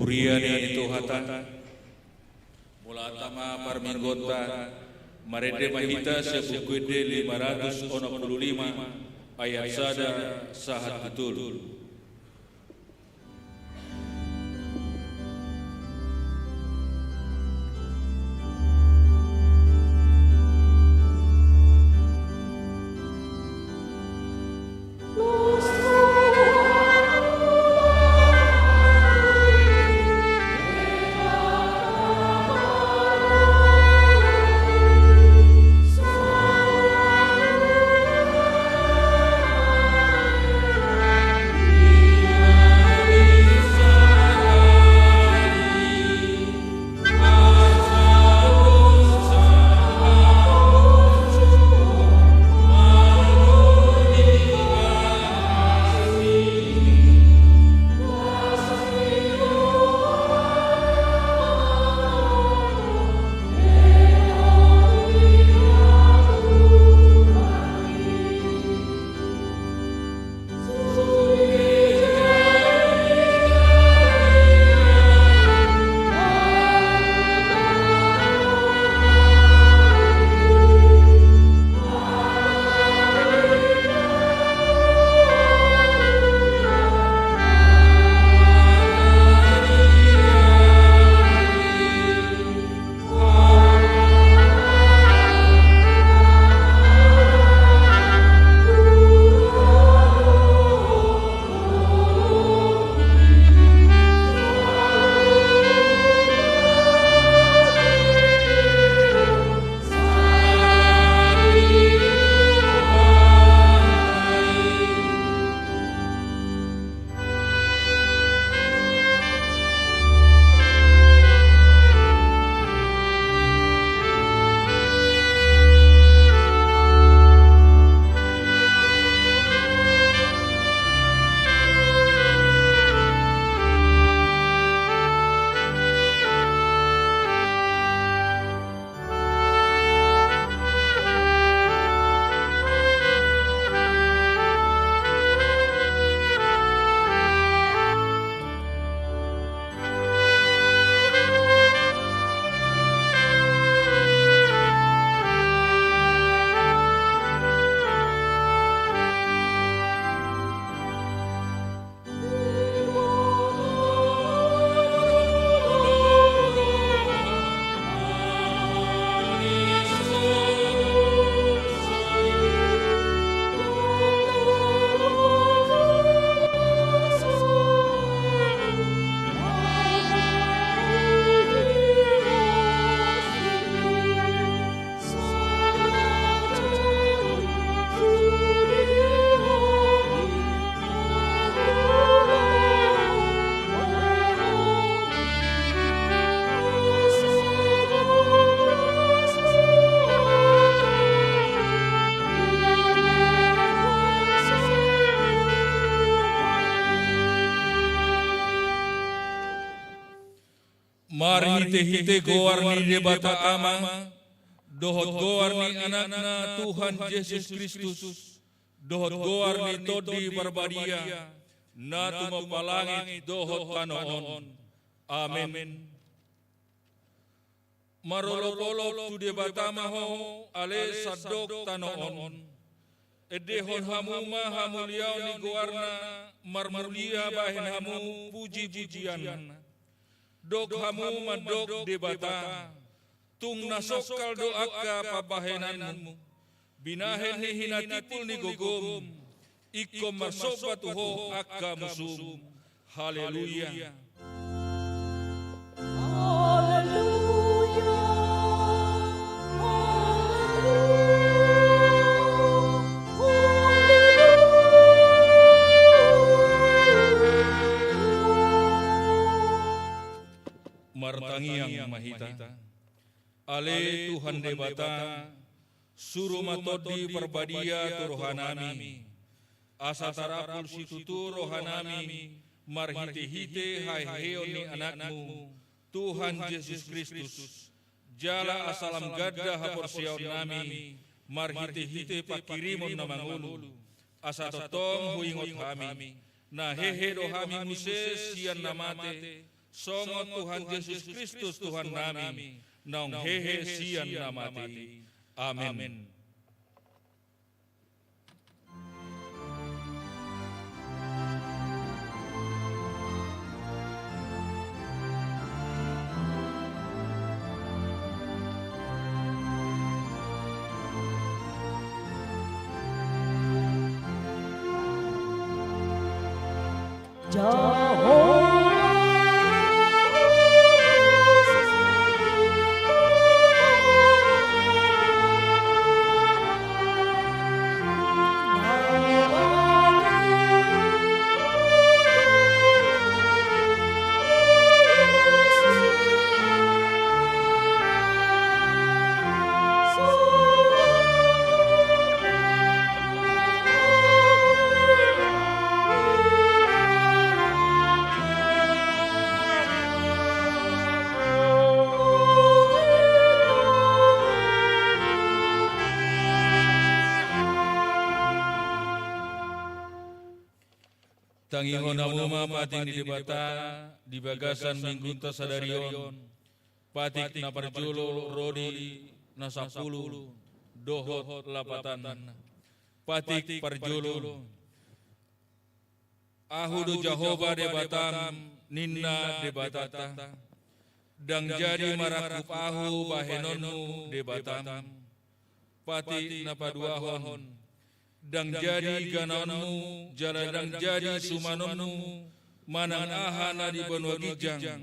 Puriani Tuhata Mulatama Parminggota Marede Mahita Sebukwede 565 ayat sada sahat betul. Mari hite goarni debata ama, dohot goarni anakna Tuhan Yesus Kristus, dohot goarni todi barbadia, na tumapalangit dohot kanoon. Amin. Marolok-olok tu debata maho ale sadok tanoon. Edehon hamuma hamuliau ni goarna marmulia bahen hamu puji-pujian. Dok hamu mandok debata, tung nasokal doaka pabahenanmu, binahen ni hinatipul ni gogom, ikom masobat uho akka musum. Haleluya. Martangiang mahita, ale Tuhan debata, suruh matodi perbadia tu rohanami, asa tarapul situtu rohanami, marhite-hite hai heoni anakmu, Tuhan Yesus Kristus, jala asalam gadda haporsiaun nami, marhite-hite pakirimon namangulu, asa totong huingot kami, nah hehe rohami muses sian namate, songo Tuhan Yesus Kristus Tuhan nami, nong hehe sian namati. Amin. Tangi honamuma pating di debata di bagasan minggunta sadarion patik na parjulo rodi na 10 dohot lapatan patik parjulo ahudu Jehova debatam ninna debatata dang jadi marakup ahu bahenonmu debatam patik na paduahon dang jadi ganonmu jaladang jadi sumanonmu manang aha na di banua gijang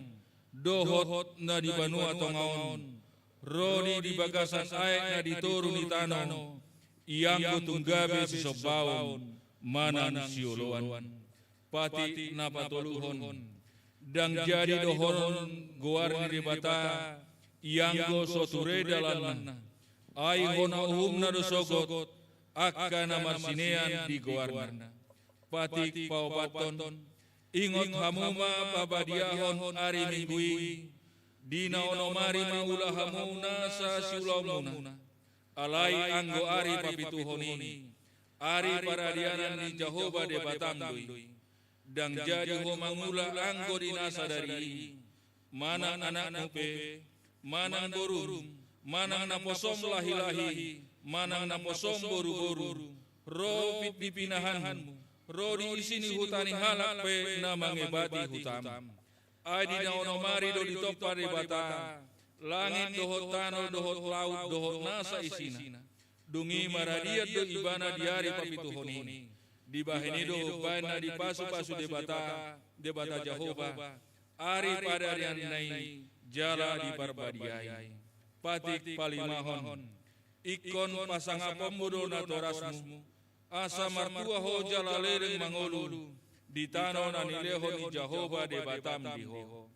dohot na di banua tongaon rodi di bagasan aek na di toru ni tano iyang tunggabe si sobaon manang sioloan pati na patoluhon dang jadi dohon goar ni debata iyang go soture dalan ai hona uhum na dosogot akana marsinean di goarna patik paubaton ingot hamuma pabadiahon ari minggui dina onomari maula hamuna sa siulamuna alai anggo ari papituhoni ari paradianan di Jehova debatam doi dang jadi ho mangula anggo dina sadari manang anak mupe manang borum manang naposom lahi-lahi manang naposom boru-boru ro dipinahanmu ro di isini hutani halak pe na mangebati hutam adi na onomari do ditopar di bata langit dohot tano dohot laut dohot nasa isina dungi maradiat do ibana diari papituhoni di baheni do bana di pasu-pasu debata Jehova ari pada nai jala di barbadiai patik palimahon ikon pasang apamudo na torasmu asa martua ho jalalereng mangolu di tano na nileho ni Jehova debatam diho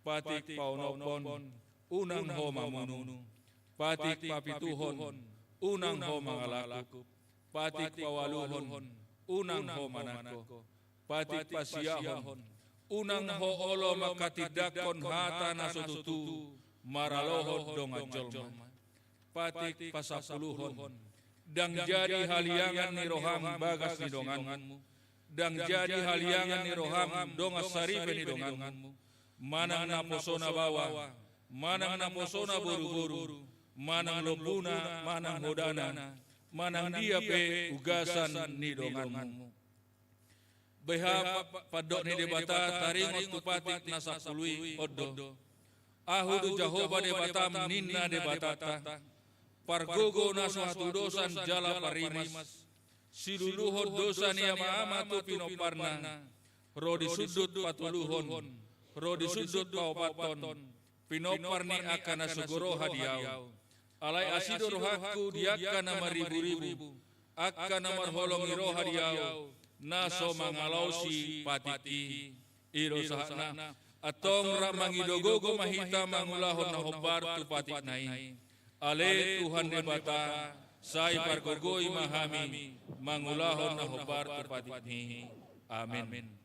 patik paunopon unang ho mamunu patik papituhon unang ho mangalaku patik pawaluhon unang ho manako patik pasiahon unang ho olo makatidakon hata na sotutu maralohot dong ajolma patik pasapuluhon dang jadi haliangan ni roham bagas ni donganmu dang jadi haliangan ni roham dongas saripe ni donganmu manang naposona bawa manang naposona boru-boru manang lobuna manang hodana manang dia pe ugasan ni donganmu beha padok ni debata taringot tu patik nasapului oddo ahudu Jehova debatam ninna debatata pargogo na suatu dosan jala parimas siluluhon dosa ni ama tu pinoparna rodi sudut patuluhon rodi sudut paupaton pinoparni akana sugoro hadiau alai asido rohaku diakana maribu-ribu akana marholongi roh hadiau naso mangalausi patiti iro sahana atong ramangidogogo mahita mangulahon na hobar tu patik nai ale Tuhan debata sai pargogoi mahami mangulahon na hobar tu patik ni amin.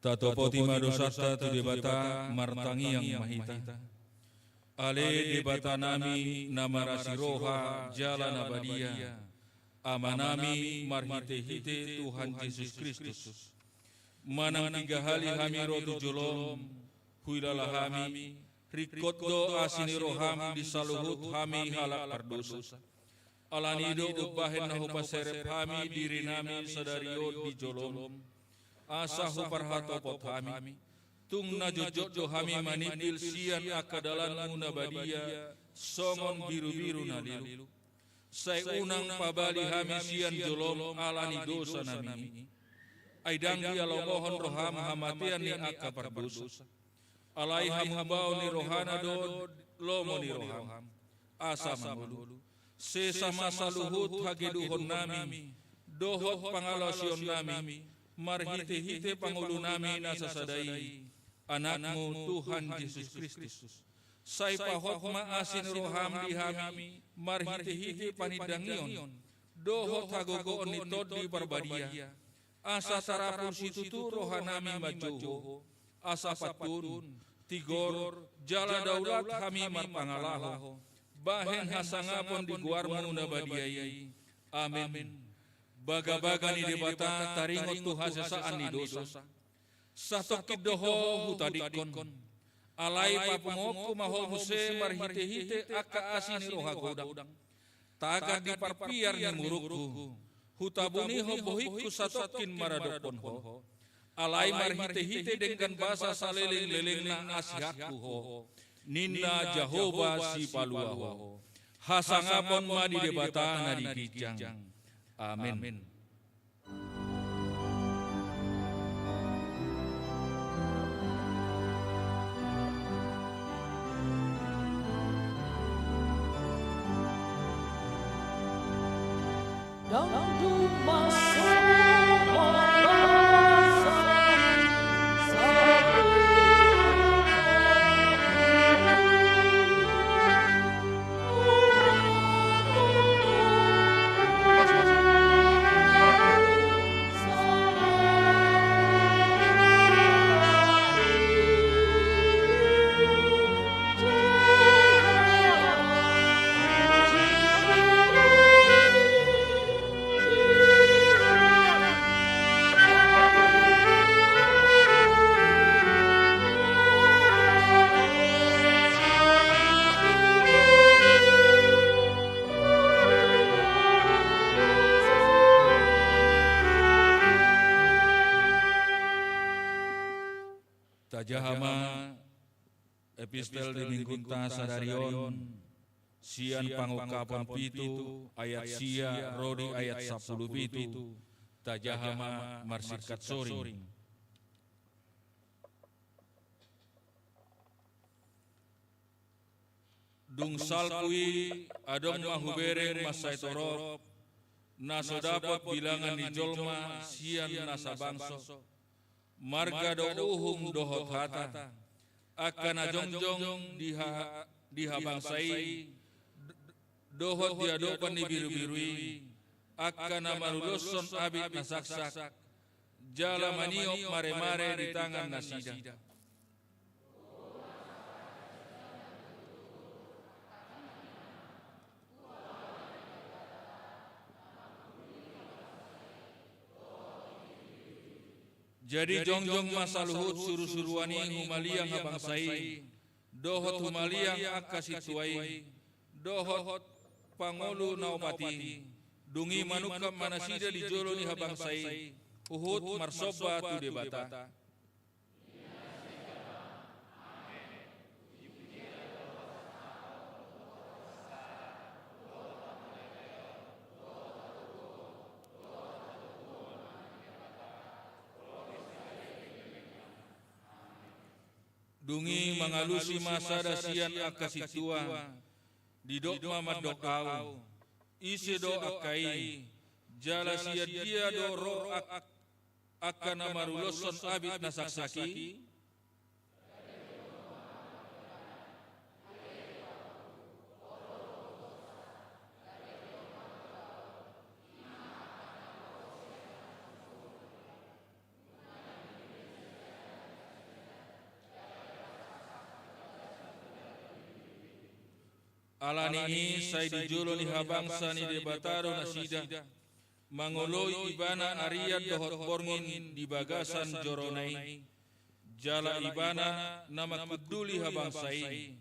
Tato poti madosata tu debata martangi yang mahita. Ale debata nami namarasi roha jalan abadia. Amanami marhite-hite Tuhan Yesus Kristus. Manang tiga hali hami rotu jolom, huilala hami, rikotdo asini roham disaluhut hami halak pardosa. Alanido ubahen nahu paserep hami diri nami sadariyo di jolom. Asahu parhato pot hami, tung na jojo hami manipil sian akadalan muna badia, songon biru-biru nalilu. Saya unang pabali hami sian jolom alani dosa nami. Aidanggi alau mohon roham hamatian ni akka pardosa. Alai hamubau ni rohana do lomo ni roham. Asa mangulu. Sesama saluhut hageduhon nami. Dohot pangalasion nami. Marhite-hite pangulu nami nasasadai. Anakmu Tuhan Yesus Kristus. Sai pahot maasin roham di hami. Marhite-hite panidangion. Dohot hagogoon ni todi parbadia. Asa sarapun situtu rohanami majoho. Asa patun, tigor, jala daulat hami marpangalaho. Bahen hasangapon di guarmu nabadiai. Amin. Baga-baga ni debata taringot tu hasesaan ni dosa. Satokit doho hutadikon. Alai papumoko maho muse marhite-hite akka asini roha godang. Tagad di parpiar ni murukku. Hutabuni ho bohiku satokin maradokon ho. Alai marhite-hite dengan bahasa saleling-leling na asyaku ho. Ninna Jehovah si palua ho. Hasangapon ma di debata na di kijang. Amin. Tajahama epistel di minggunta sadarion sian pangukapan pitu ayat sia rodi ayat 10 pitu tajahama marsikat soring. Dungsal kui adong mahubereng masai torop naso dapat bilangan di jolma sian nasa bangso. Marga do uhum dohot hata akan ajongjong dihabangsai dohot diadopan di biru-birui akan amaluloson abid nasaksak jala maniok mare-mare di tangan nasida. Jadi jongjong masaluhut suruh-suruani humaliang habangsai, dohot humaliang akasituai, dohot pangolu naopati, dungi manukam manasida di jolo ni habangsai, uhut marsoba tu debata. Dungi mangalusi masa dasian akasitua di dokma madokau isi do akai jala sia dia do ro akan amaruloson abid nasaksaki Alani ini saya dijulo ni habangsa ni debataro nasida. Mangoloi ibana ariat dohot borngin di bagasan joronai. Jala ibana nama kuduli habangsai.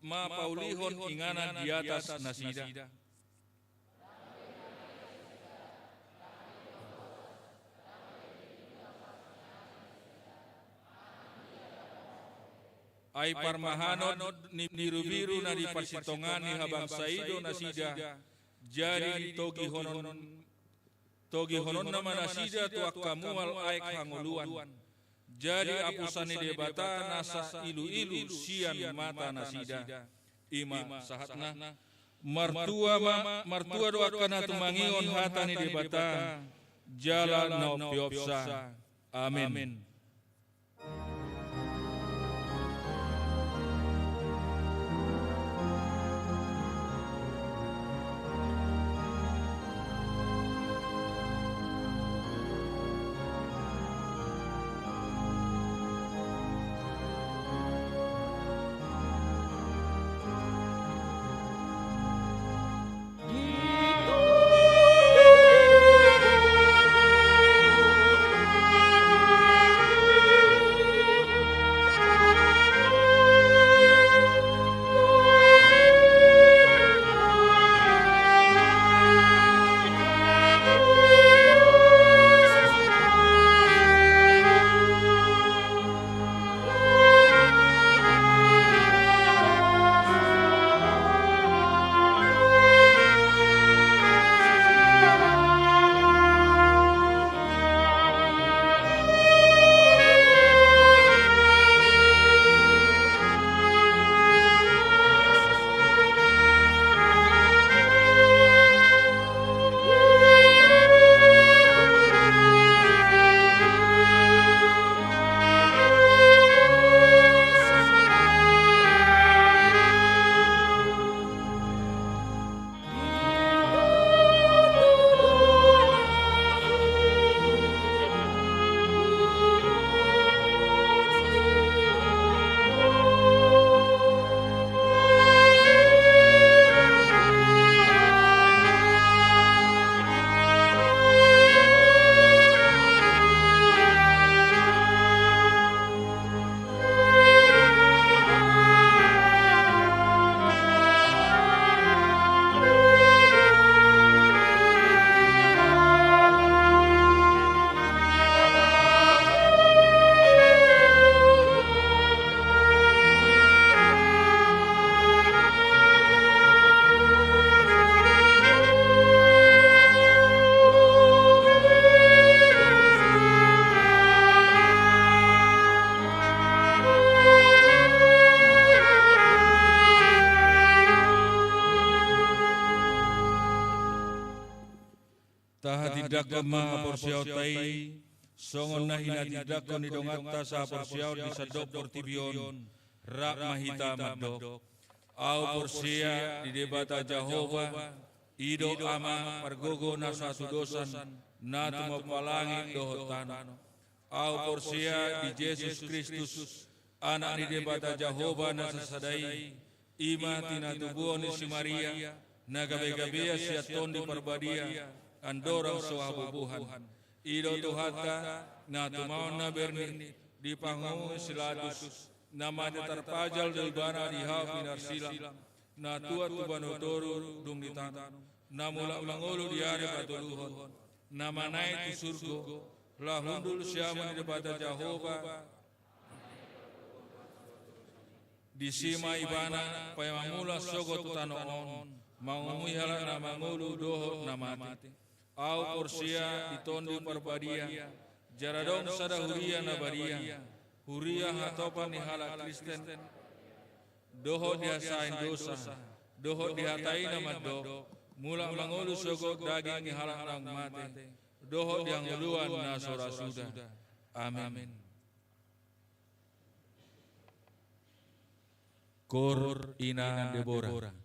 Ma paulihon inganan di atas nasida. Ai parmahanod nirubiru na di pasitongan ni habangsaido nasida. Jadi togi honon nama nasida tuak kamual aik hangoluan. Jadi apusan ni debata nasa ilu-ilu sian mata nasida. Ima sahatna martua doakan atumangion hata ni debata jala no piopsa. Amin. Tidak kema porsiau tai songon nahina tidak koni dongata sa porsiau di sadok portibion rak mahita madok au porsia di debata Jehova ido ama pargogo nasa sudosan na tumapalangi dohotan au porsia di Yesus Kristus anak di debata Jehova nasa sadai ima tina tubuon si Maria na gabe-gabea siaton di parbadia andorang sohabubuhan ido tuhata na tumaon na berni di pangu siladus namanya terpajal del bana di hafinar silang na tua tubanotoru dung di tanah na mula mangulu di are patuluhon na manai tu surgo la hundul siaman di debata Jehova di sima ibana payamula sogot tanoon mangumui hala na mangulu doho na mati au porsia ditondu parbadia jaradong sada huria na baria huria hatopan ni hala Kristen doho diasain dosa doho dihatai na madok mula mangulu sogot daging ni hala nang mate doho dianguluan na sora sudah. Amin. Kor ina Deborah.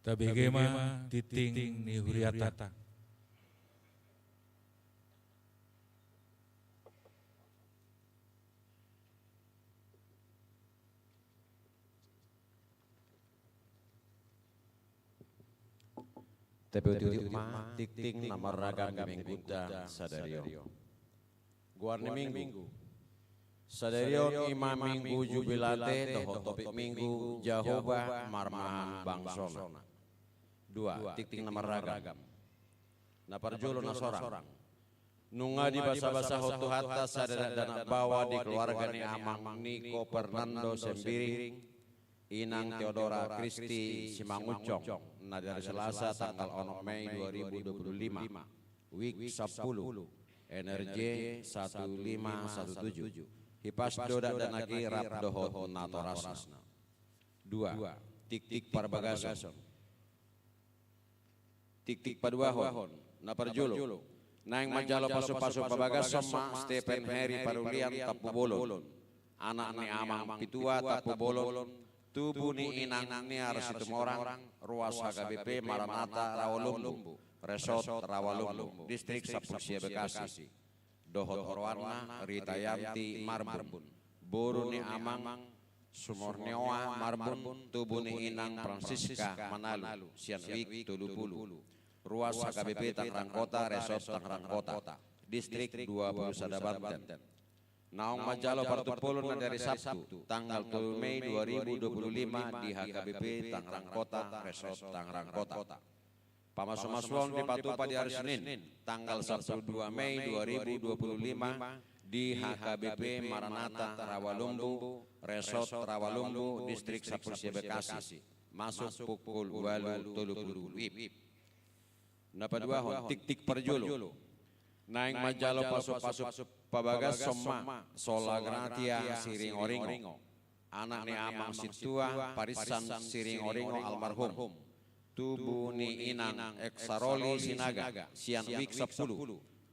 tabegema titing ni huriata. TPU ma tikting nama ragam mingguda sadario. Guarni minggu. Sadario imam minggu jubilate doho topik minggu Jehovah marmahan bangsona. 2. Tikting nama ragam. Naparjolo nasorang. Nunga di basa-basa hotu hatta sadara dana bawa di keluarga ni amang Niko Fernando Sembiring. Inang Theodora Kristi Simangucong na dari Selasa tanggal 6 Mei 2025 week 10 NRJ 1517 Hipas doda dan lagi rap dohot natorasna. 2. Tik-tik parbagason. Tik-tik paduahon na parjulo naing majalo paso-paso pabagason ma Stephen Harry Parulian tapu bolon anak ni amang pitua tapu bolon tubuh ni inang ni harus itu orang ruas HKBP Maranatha Rawalumbu Resort Rawalumbu Distrik Sapulsia Bekasi dohot horwarna Ritayanti Marbun boru ni amang Sumorneoa Marbun tubuh ni inang Francisca Manalu Sianwik Tulupulu ruas HKBP Tangerang Kota Resort Tangerang Kota Distrik 20 Sadabanten. Naung Majalo Partupolo na dari Sabtu tanggal 7 Mei 2025 di HKBP Tangerang Kota Resort Tangerang Kota. Pamasum-masuan di Patupa di hari Senin tanggal 2 Mei 2025 di HKBP Maranatha Rawalumbu Resort Rawalumbu Distrik Sapulsia Bekasi masuk pukul 8.30 WIB. Napaduahon tik-tik perjulu naing Majalo pasuk-pasuk pabagas somma sola gratia siring oringo anak ni amang situa parisan siring oringo almarhum tubuh ni inang eksaroli sinaga sian wik 10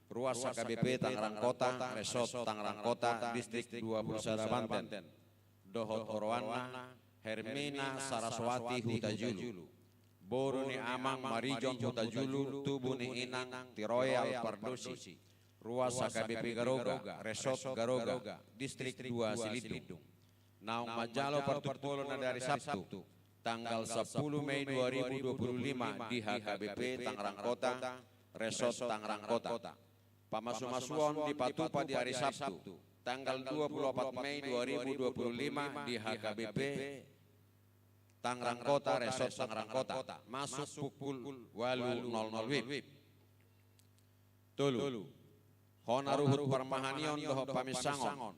ruas HKBP Tangerang Kota Resort Tangerang Kota Distrik 20 Sadabanten dohot horwana Hermina Saraswati Hutajulu boru ni amang Marijon Hutajulu tubuh ni inang Tiroyal Pardosi ruas HKBP Garoga Resort Garoga Distrik 2 Silidung. Naung Majalo Partupolo na dari Sabtu tanggal 10 Mei 2025 di HKBP Tangerang Kota Resort Tangerang Kota. Pamasum-masuan di Patupa di hari Sabtu tanggal 24 Mei 2025 di HKBP Tangerang Kota Resort Tangerang Kota masuk pukul 8.00 WIB. Tolu Honaruhut Parmahanion doho pamisangon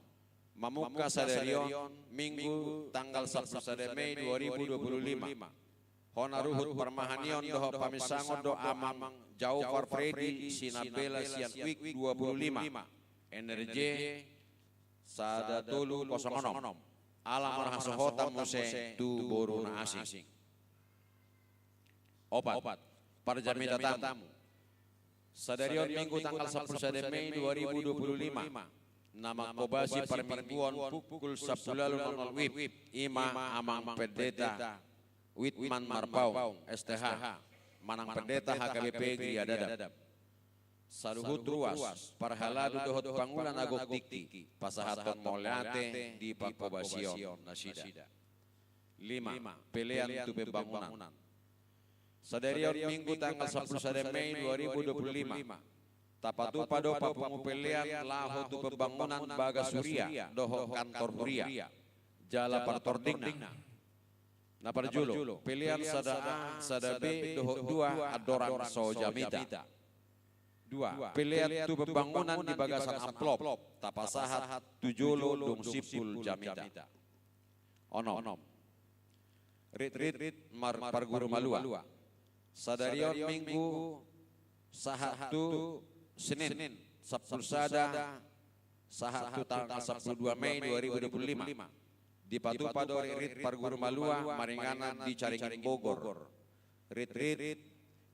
Mamuka Sadarion Minggu tanggal 11 Mei 2025 Honaruhut Parmahanion doho pamisangon do amang Jaufar Freddy Sinabela Sian Week 25 NRJ Sada Tolu 06 Alamar Hasohota Muse tu boruna asing. Opat Parjamida tamu. Sadarion Minggu tanggal 11 Mei 2025. Nama Kobasi Parmingguan pukul 10.00 WIB. Ima Amang Pendeta Witman Marpau STH. Manang Pendeta HKBP Griadadap. Saluhut ruas parhaladu dohot pangulan agok tikti pasahaton moleate di Pakobasion Nasida. 5. Pelean tupe bangunan. Sadarion Minggu tanggal 11 Mei 2025 tapatupa do papungu pelean laho tupe bangunan baga Surya doho kantor Huria jala partordingna. Naparjulo pelean sada A sada B doho 2 adorang sojamita. 2. Pilihan tu pembangunan di bagasan amplop tapasahat tujolo dong sipul jamita. Onom. Rit parguru malua. Sadarion Minggu sahatu Senin Sabtu Sada sahatu tanggal 12 Mei 2025 di Patupa do rit parguru malua maringanan di Caringin Bogor. Rit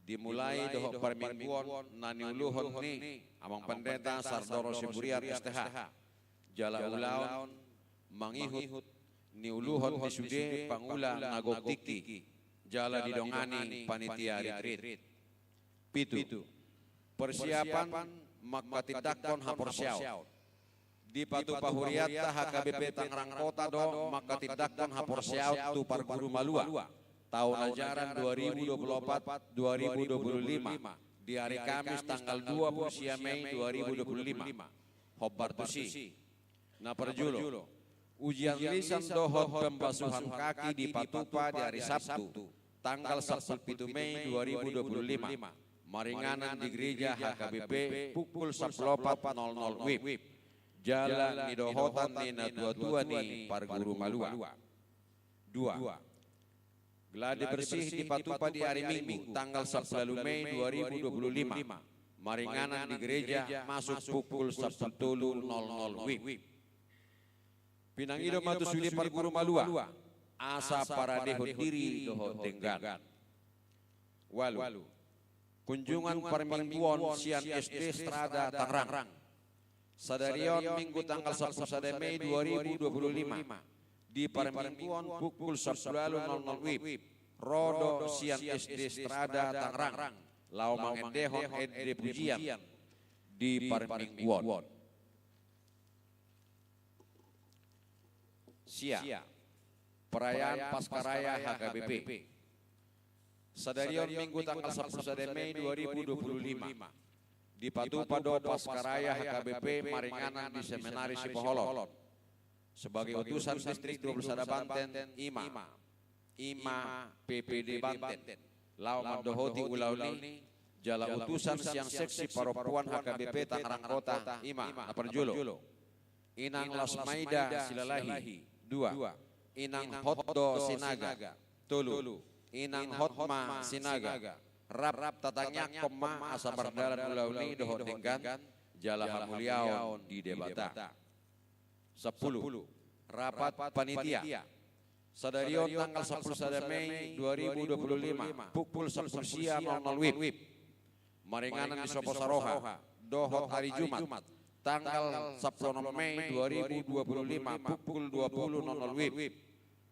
dimulai doho parmingguan naniuluhon ni amang pendeta Sardoro Siburian STH jala ulaon mangihut niuluhon di sude pangula nagok tikti jala didongani panitia retreat. Pitu, persiapan makatidakon haporsiaw. Di Patu Pahuriata HKBP Tangerang Kota do makatidakon haporsiaw tu Parguru Malua. Tahun ajaran 2024-2025 di hari Kamis tanggal 20 Mei 2025. Hobbar tusi. Na perjulo. Ujian lisan dohot pembasuhan kaki di Patupa di hari Sabtu tanggal 17 Mei 2025. Maringanan di gereja HKBP pukul 14.00 WIB. Jalan ni dohotan ni na tua-tua ni Parguru Malua. 2. Gladi bersih di Patupa di hari Minggu tanggal 10 Mei 2025. Maringanan di gereja masuk pukul 10.00 WIB. Pinangido matusuli Parguru Malua. Asa para dehot diri dohot tenggan. Walu. Kunjungan permingguan Sian SD Strada Tangerang. Sadarion Minggu tanggal 11 Mei 2025. Di permingguan pukul 10.00 WIB. Rodo Sian SD Strada Tangerang. Lau mangendehon ede pujian di permingguan. Sia, perayaan Pascaraya HKBP. Sadarion Minggu tanggal 11 Mei 2025. Di Patupa do Pascaraya HKBP Maringanan di Seminari Sipoholon. Sebagai utusan distrik 21 Banten, Ima PPD Banten. Lau mandohoti ulauni jala utusan siang seksi paropuan HKBP Tangerang Kota, Ima Naperjulo. Inang Lasmaida Silalahi. 2. Inang Hotdo Sinaga. Tulu. Inang Hotma Sinaga. Rap tatanya koma asa berdalan ulauni dohot denggan jala hamuliaon di debata. 10. Rapat panitia. Sadarion tanggal 11 Mei 2025 pukul 10 siang 00 WIB. Maringanan di Soposaroha dohot hari Jumat tanggal 10 Mei 2025 pukul 20.00 WIB.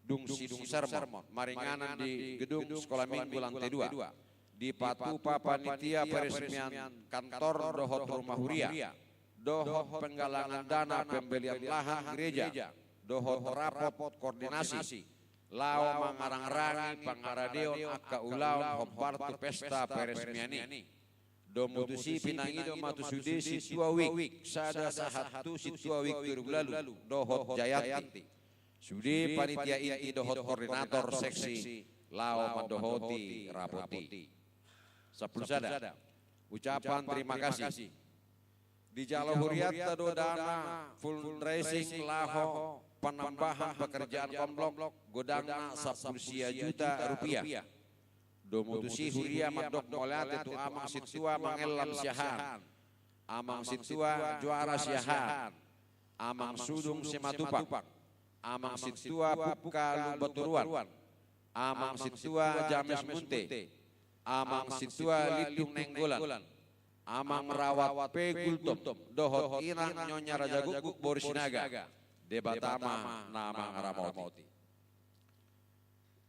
Dung Sidung Sermon Maringanan di Gedung Sekolah Minggu lantai 2. Di Patupa panitia peresmian kantor dohot rumah huria. Dohot penggalangan dana pembelian lahan gereja. Dohot rapot koordinasi. Lau mangarang-rangi pangaradeon akka ulaun hobbartu pesta peresmiani. Domutusi pinangido matusudi situa wik sada sahatu situa wik lalu dohot Jayanti. Sudi panitia inti dohot koordinator seksi lau mandohoti rapoti. 10 sada. Ucapan terima kasih. Di Jalo Huriata do dana fundraising laho penambahan pekerjaan komplok godangna 10 juta rupiah. Domutusi huria mandok molate tu amang situa mangelam siahan. Amang situa juara siahan. Amang sudung sematupang. Amang situa pupka lubaturuan. Amang situa james munte. Amang situa litung nenggolan. Amang merawat pegultom. Dohot inang nyonya raja guguk borisinaga. Debatama nama ngaramoti.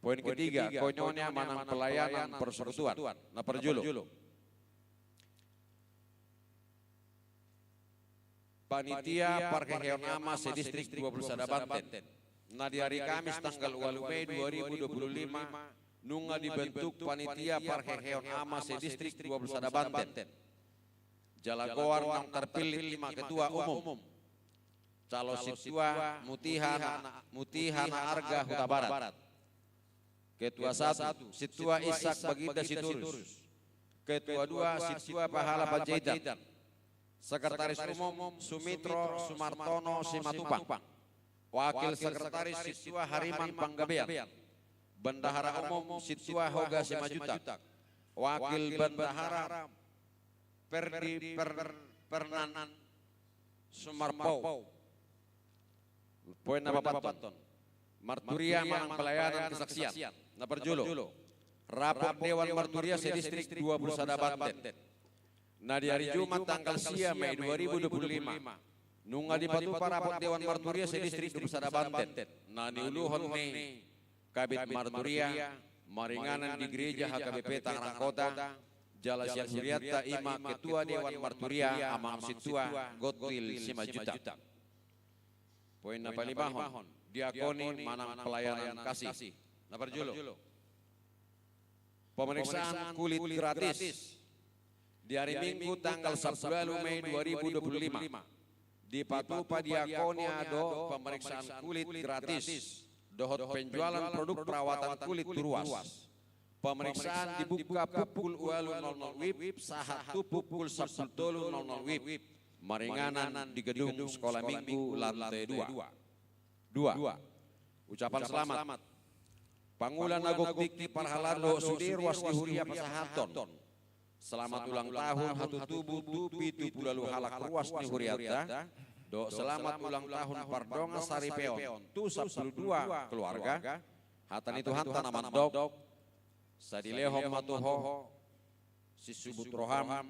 Poin ketiga, konyonya manang pelayanan persekutuan. Na perjulo. Panitia Parkeheon Ama sedistrik 21 Banten. Na di hari Kamis tanggal 8 Mei 2025 nunga dibentuk panitia Parkeheon Ama sedistrik 21 Banten. Jalagoan nang terpilih 5 ketua umum. Calo situa Mutihana Arga Huta Barat. Ketua 1 Situa Ishak Baginda Siturus. Ketua 2 Situa Pahala Panjaitan. Sekretaris Umum Sumitro Sumartono Simatupang. Wakil Sekretaris Situa Hariman Panggabean. Bendahara Umum Situa Hoga Simajutak. Wakil Bendahara Perdi Pernanan Sumarpau. Poin apa panton? Marturia manang pelayanan kesaksian. Na perjulo. Rapor Dewan Marturia sedistrik 21 Banten. Na di hari Jumat tanggal 10 Mei 2025. Nunga di Patupa rapor Dewan Marturia sedistrik 21 Banten. Na niuluhon ni Kabit Marturia Maringanan di gereja HKBP Tangerang Kota, Jala Sian Huriata Ima Ketua Dewan Marturia Amang Situa Gotil Simajuta. Poin napa limahon, diakoni manang pelayanan kasih. Napa julo. Pemeriksaan kulit gratis di hari Minggu tanggal 10 Mei 2025 di Patupa diakoni ado pemeriksaan kulit gratis. Dohot penjualan produk perawatan kulit turuas. Pemeriksaan dibuka pukul 00 WIB sahatu pukul 10.00 WIB. Maringanan di gedung sekolah minggu lantai 2. Ucapan selamat. Pangulan Agok Dikti Parhalando Sudirwas di Huria Pasahaton. Selamat ulang tahun hatu tubuh tupi tupu lalu halak ruas di Huriata. Do selamat ulang tahun Pardonga Saripeon tu 12 keluarga hatan itu hantan aman dok sadilehom matuho sisubut roham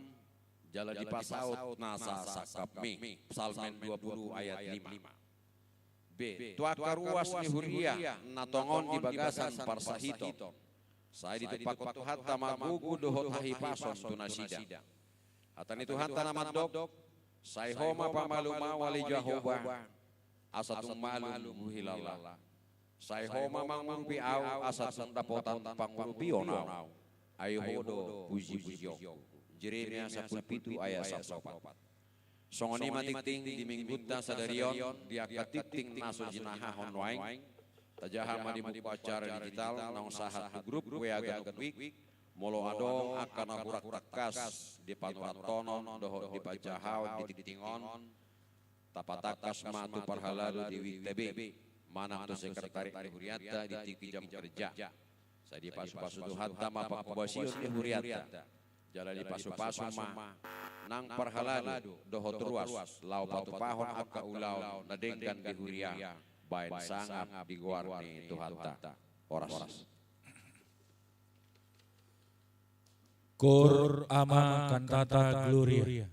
jala di pasaut nasa sakapmi Psalmen 20 ayat 5. B. Tuaka ruas ni Huria natongon di bagasan Parsahito saya ditupak tuhat tamagugu dohot hahi pason tunasida hatan itu hantan aman dok Sai homa pamaluma wali Jehovah asatung malu muhilala. Sai homa mangmangpi au asatung dapotan pangurupionau. Ayo hodo puji-puji. Jeremia 10:7 ayat 1. Songoni matikting di mingguta sadarion dia katiting naso jinahahon waing. Tajahama di buku acara digital nang sahat grup WA Week. Molo adong akan akurak takas di panurat tonon doho di pajahau di titingon tapatakas matu parhaladu di WTB manang tu sekretari Huriata di tiki jam kerja saya di pasu-pasu Tuhan tama pakubasiun di Huriata jala di pasu-pasu ma nang parhaladu doho teruas lau patu pahon akka ulau nadengkan di Huria bain sangap di guarni Tuhan ta oras. Cor ama cantata gloria.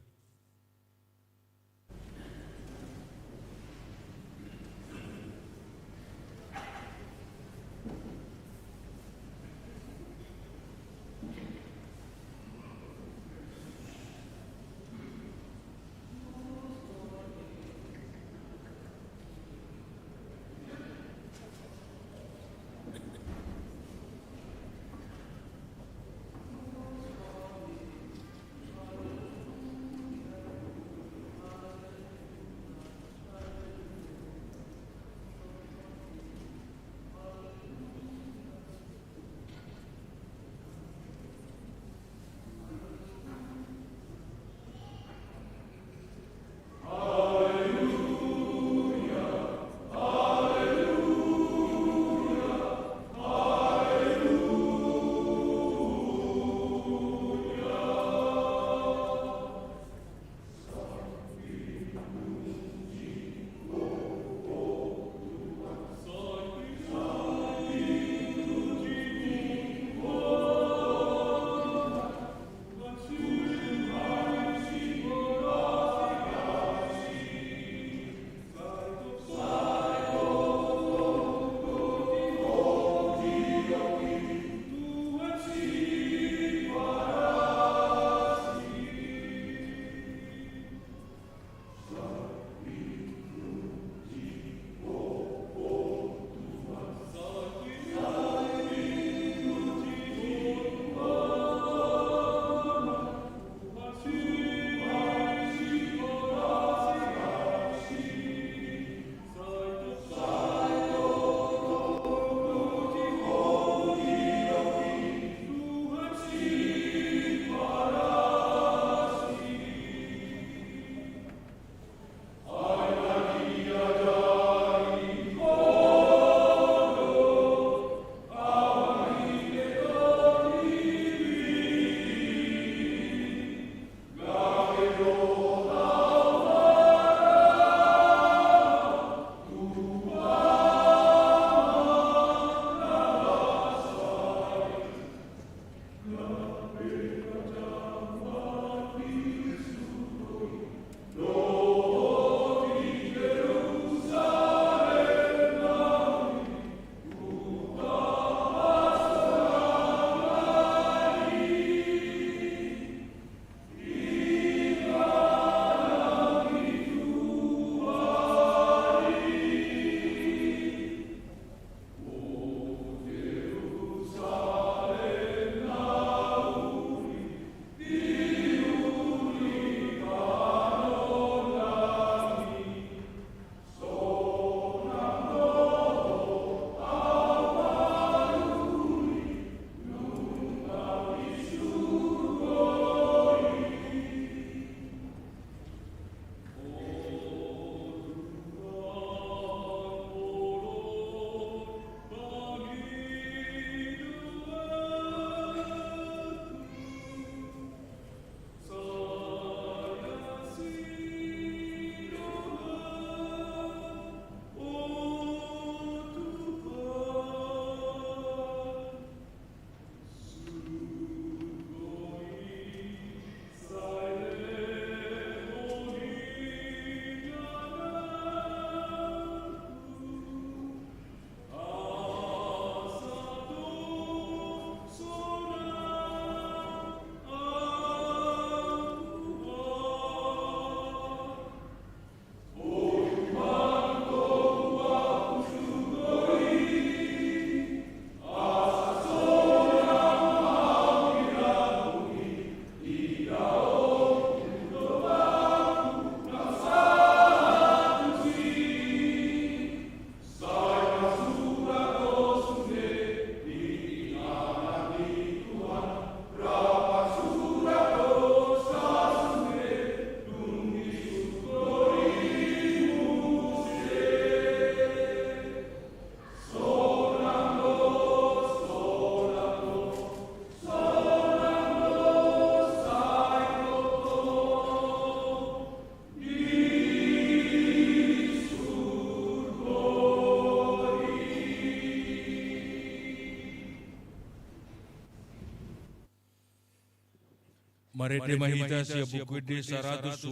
Marete mahita sia buku de 120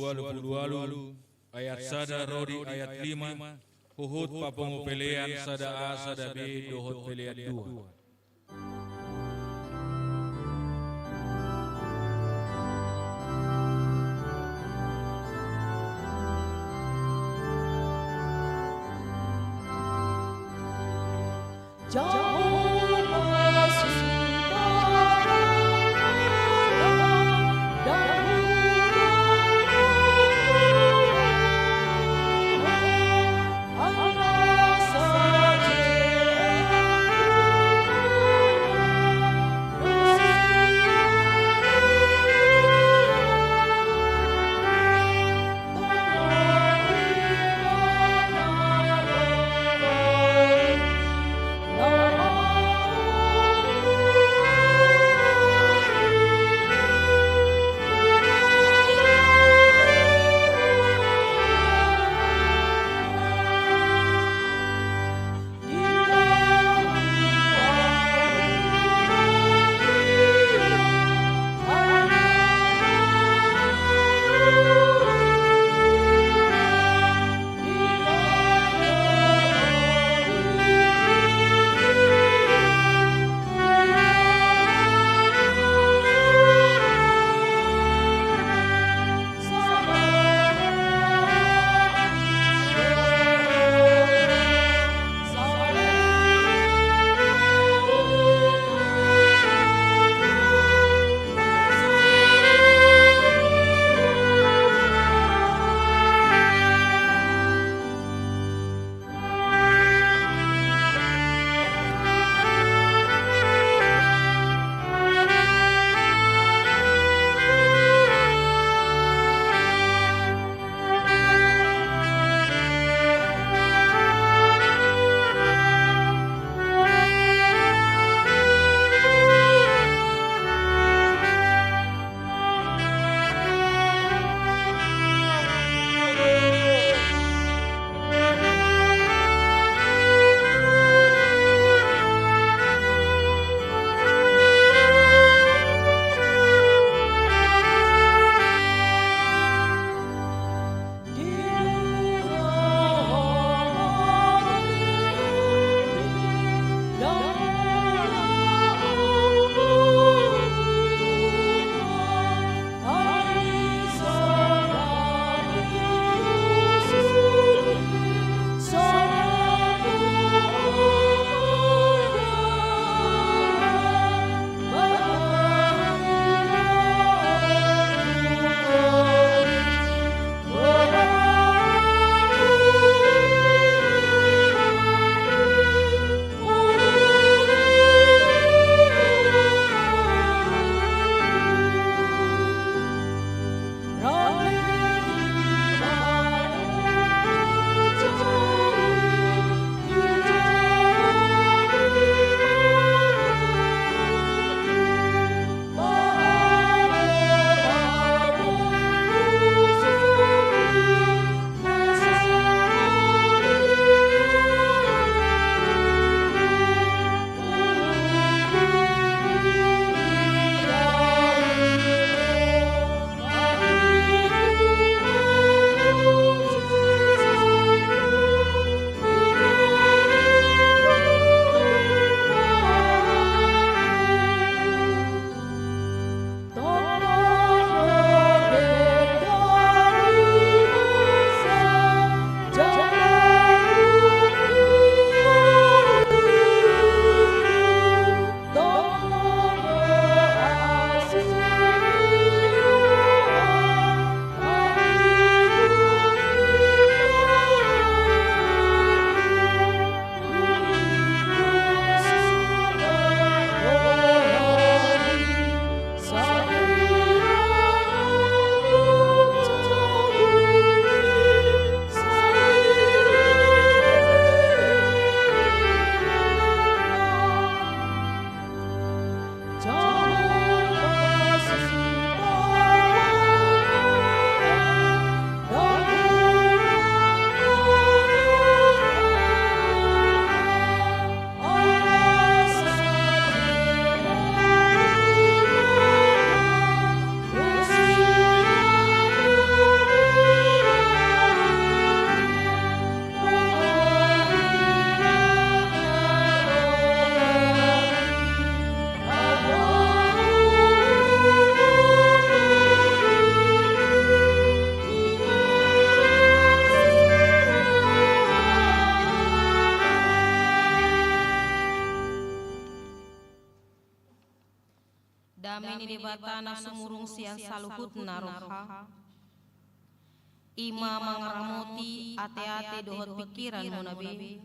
ayat sada rodi ayat 5 Huhut papongo pelean sada A sada B dohot pelean 2. Oh Damini debatana sumurung sian saluhut naroha. Ima mangaramoti ate-ate dohot pikiran munabe.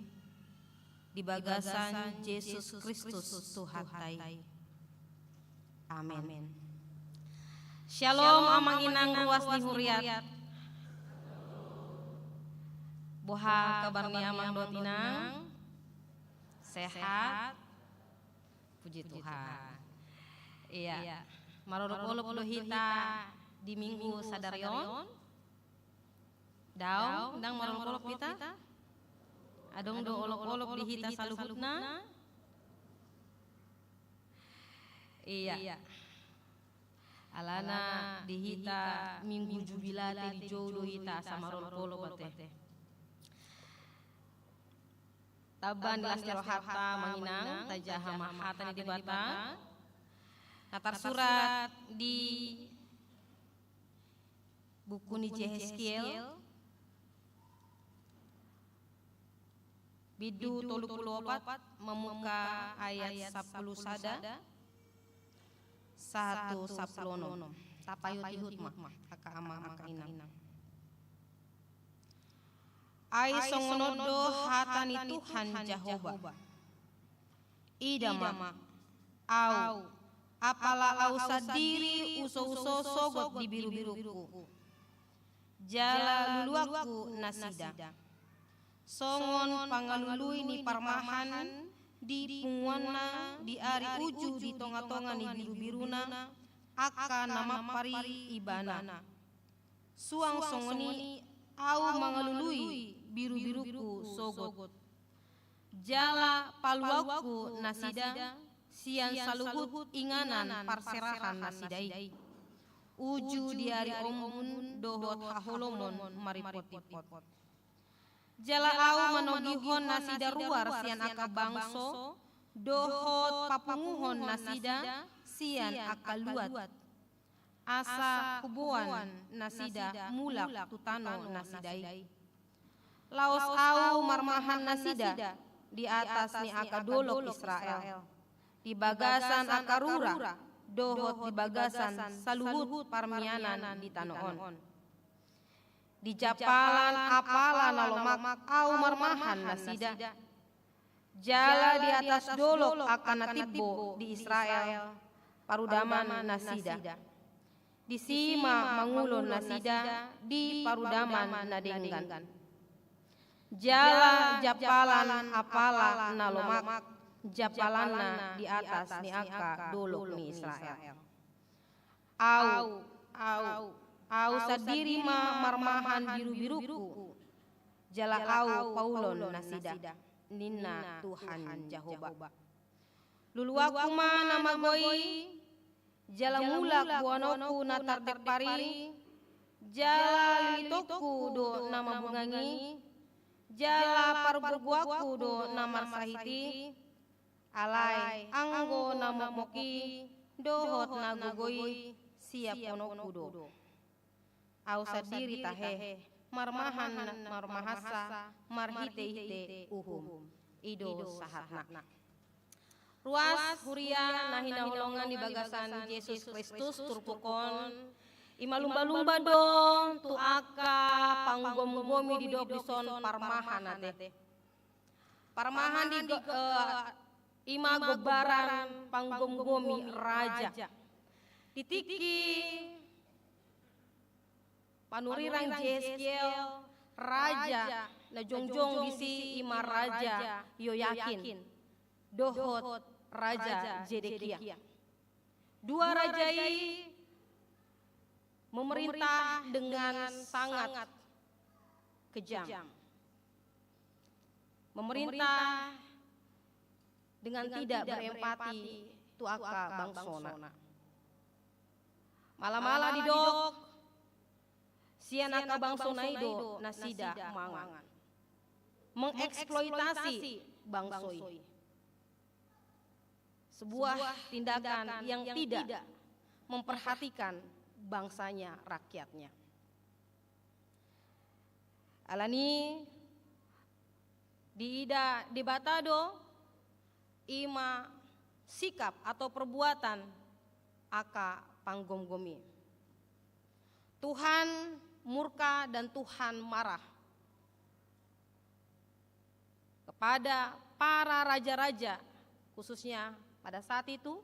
Di bagasan Yesus Kristus Tuhatai. Amin. Shalom amang inang ruas ni huriat. Boha kabar ni amang dua tinang. Sehat. Puji Tuhan. Iya. Marorok-olop lohita di minggu sadarion. Daw, ndang marorok-olop kita. Adong do olok-olop dihita saluhutna. Iya. Alana dihita minggu jubilate di jodoh hita sama marorok-olop bate. Taban lastir harta manginang tajaha mahatan di bata. Natar surat di buku ni Yehezkiel bidu 34 memuka ayat 10 sada 1 tapayo tihut mah aka ama aka inang ai songonodo hatani Tuhan Jehovah ida mama au apala au sadiri uso-uso sogot di biru-biruku jala luluaku nasida songon pangalului ni parmahan di punguana di ari uju di tonga-tonga ni biru-biruna aka nama pari ibana suang songoni au mangalului biru-biruku sogot jala paluaku nasida sian saluhut inganan parserahan nasidai uju di ari omun dohot haholomon maripot-ipot jala au manogihon nasida ruar sian aka bangso dohot papunguhon nasida sian aka luat asa kubuan nasida mulak tutano nasidai laos au marmahan nasida di atas ni aka dolok Israel di bagasan akarura dohot di bagasan saluhut parmianan di tanoon di japalan apalan alomak au marmahan nasida jala di atas dolok akan natibbo di Israel parudaman nasida di sima mangulon nasida di parudaman nadenggan jala japalan apalan nalomak japalanna di atas ni aka dolok ni Israel. Au sadiri ma marmahan biru-biruku. Jala au paulon nasida. Ninna Tuhan Jehovah. Luluaku ma nama goi. Jala mulak buanoku natar depari. Jala litoku do nama bungangi. Jala paruburguaku do nama sahiti. Alai anggo namomoki dohot nagugoi siap onokudo au sadiri tahe marmahasa marhite uhum ido sahatna ruas huria nahina holongan di bagasan Yesus Kristus turpukon imalumba-lumba dong tu aka panggom-gomi di dok dison parmahan ate parmahan di ima gobaran panggom-gomi raja ditiki panurirang Yehezkiel raja na jongjong disi ima raja Yoyakin dohot raja Zedekia dua rajai memerintah dengan sangat kejam memerintah dengan tidak berempati tuaka bangsona. Mala-mala di dok sian aka bangsona ido nasida mangan. Mengeksploitasi bangsoi. Sebuah tindakan yang tidak memperhatikan bangsanya, rakyatnya. Alani di Batado ima sikap atau perbuatan aka panggomgomi. Tuhan murka dan Tuhan marah kepada para raja-raja, khususnya pada saat itu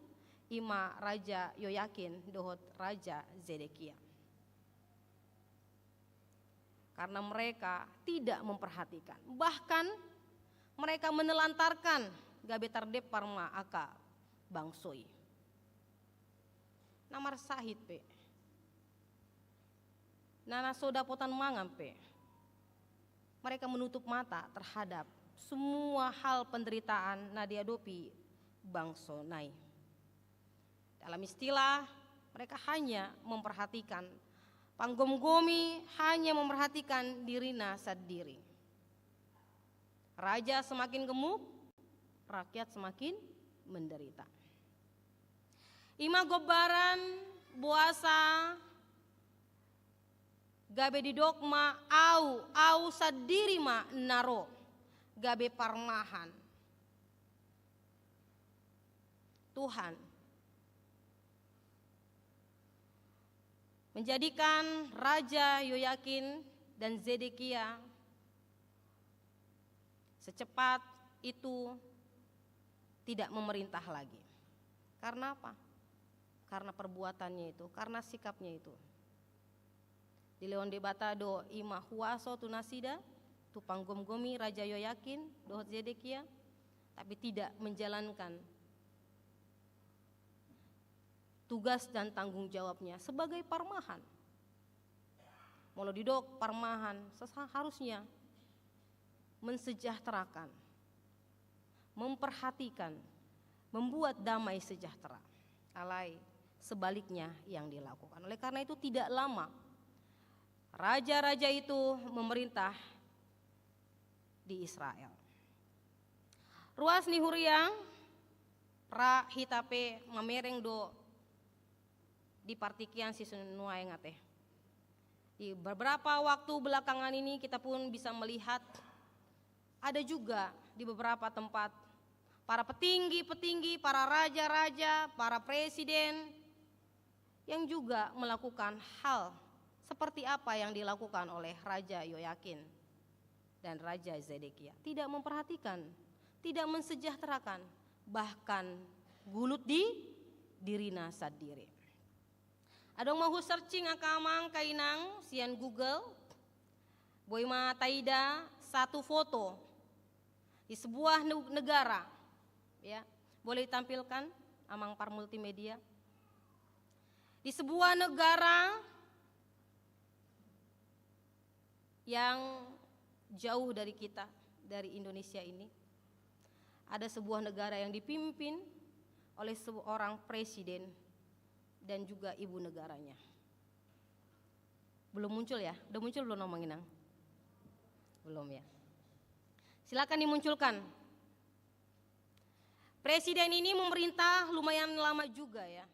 ima Raja Yoyakin dohot Raja Zedekia. Karena mereka tidak memperhatikan, bahkan mereka menelantarkan gabe tardep parma aka bangsoi. Namar sahid pe. Nana soda potan mangam pe. Mereka menutup mata terhadap semua hal penderitaan na dihadapi bangsa nai. Dalam istilah mereka hanya memperhatikan panggomgomi, hanya memperhatikan dirina sendiri. Raja semakin gemuk, rakyat semakin menderita. Ima gobaran buasa gabe di dogma au sadiri ma naro gabe parmahan. Tuhan menjadikan Raja Yoyakin dan Zedekia secepat itu tidak memerintah lagi. Karena apa? Karena perbuatannya itu, karena sikapnya itu. Di Leon Debata do ima huaso tunasida tu panggomgomi Raja Yoyakin dohot Zedekia, tapi tidak menjalankan tugas dan tanggung jawabnya sebagai parmahan. Molo didok parmahan seharusnya mensejahterakan, memperhatikan, membuat damai sejahtera. Alai sebaliknya yang dilakukan. Oleh karena itu tidak lama raja-raja itu memerintah di Israel. Ruas ni huriang pra hitape mamereng do di partikian si senuai ngate. Di beberapa waktu belakangan ini kita pun bisa melihat ada juga di beberapa tempat para petinggi-petinggi, para raja-raja, para presiden yang juga melakukan hal seperti apa yang dilakukan oleh Raja Yoyakin dan Raja Zedekia. Tidak memperhatikan, tidak mensejahterakan, bahkan gulut di dirina sadiri. Adong mahu searching akamang kainang sian Google, boy ma taida satu foto di sebuah negara, ya boleh ditampilkan amang par multimedia. Di sebuah negara yang jauh dari kita, dari Indonesia ini, ada sebuah negara yang dipimpin oleh seorang presiden dan juga ibu negaranya. Belum muncul ya? Udah muncul belum nama Inang? Belum ya. Silakan dimunculkan. Presiden ini memerintah lumayan lama juga ya.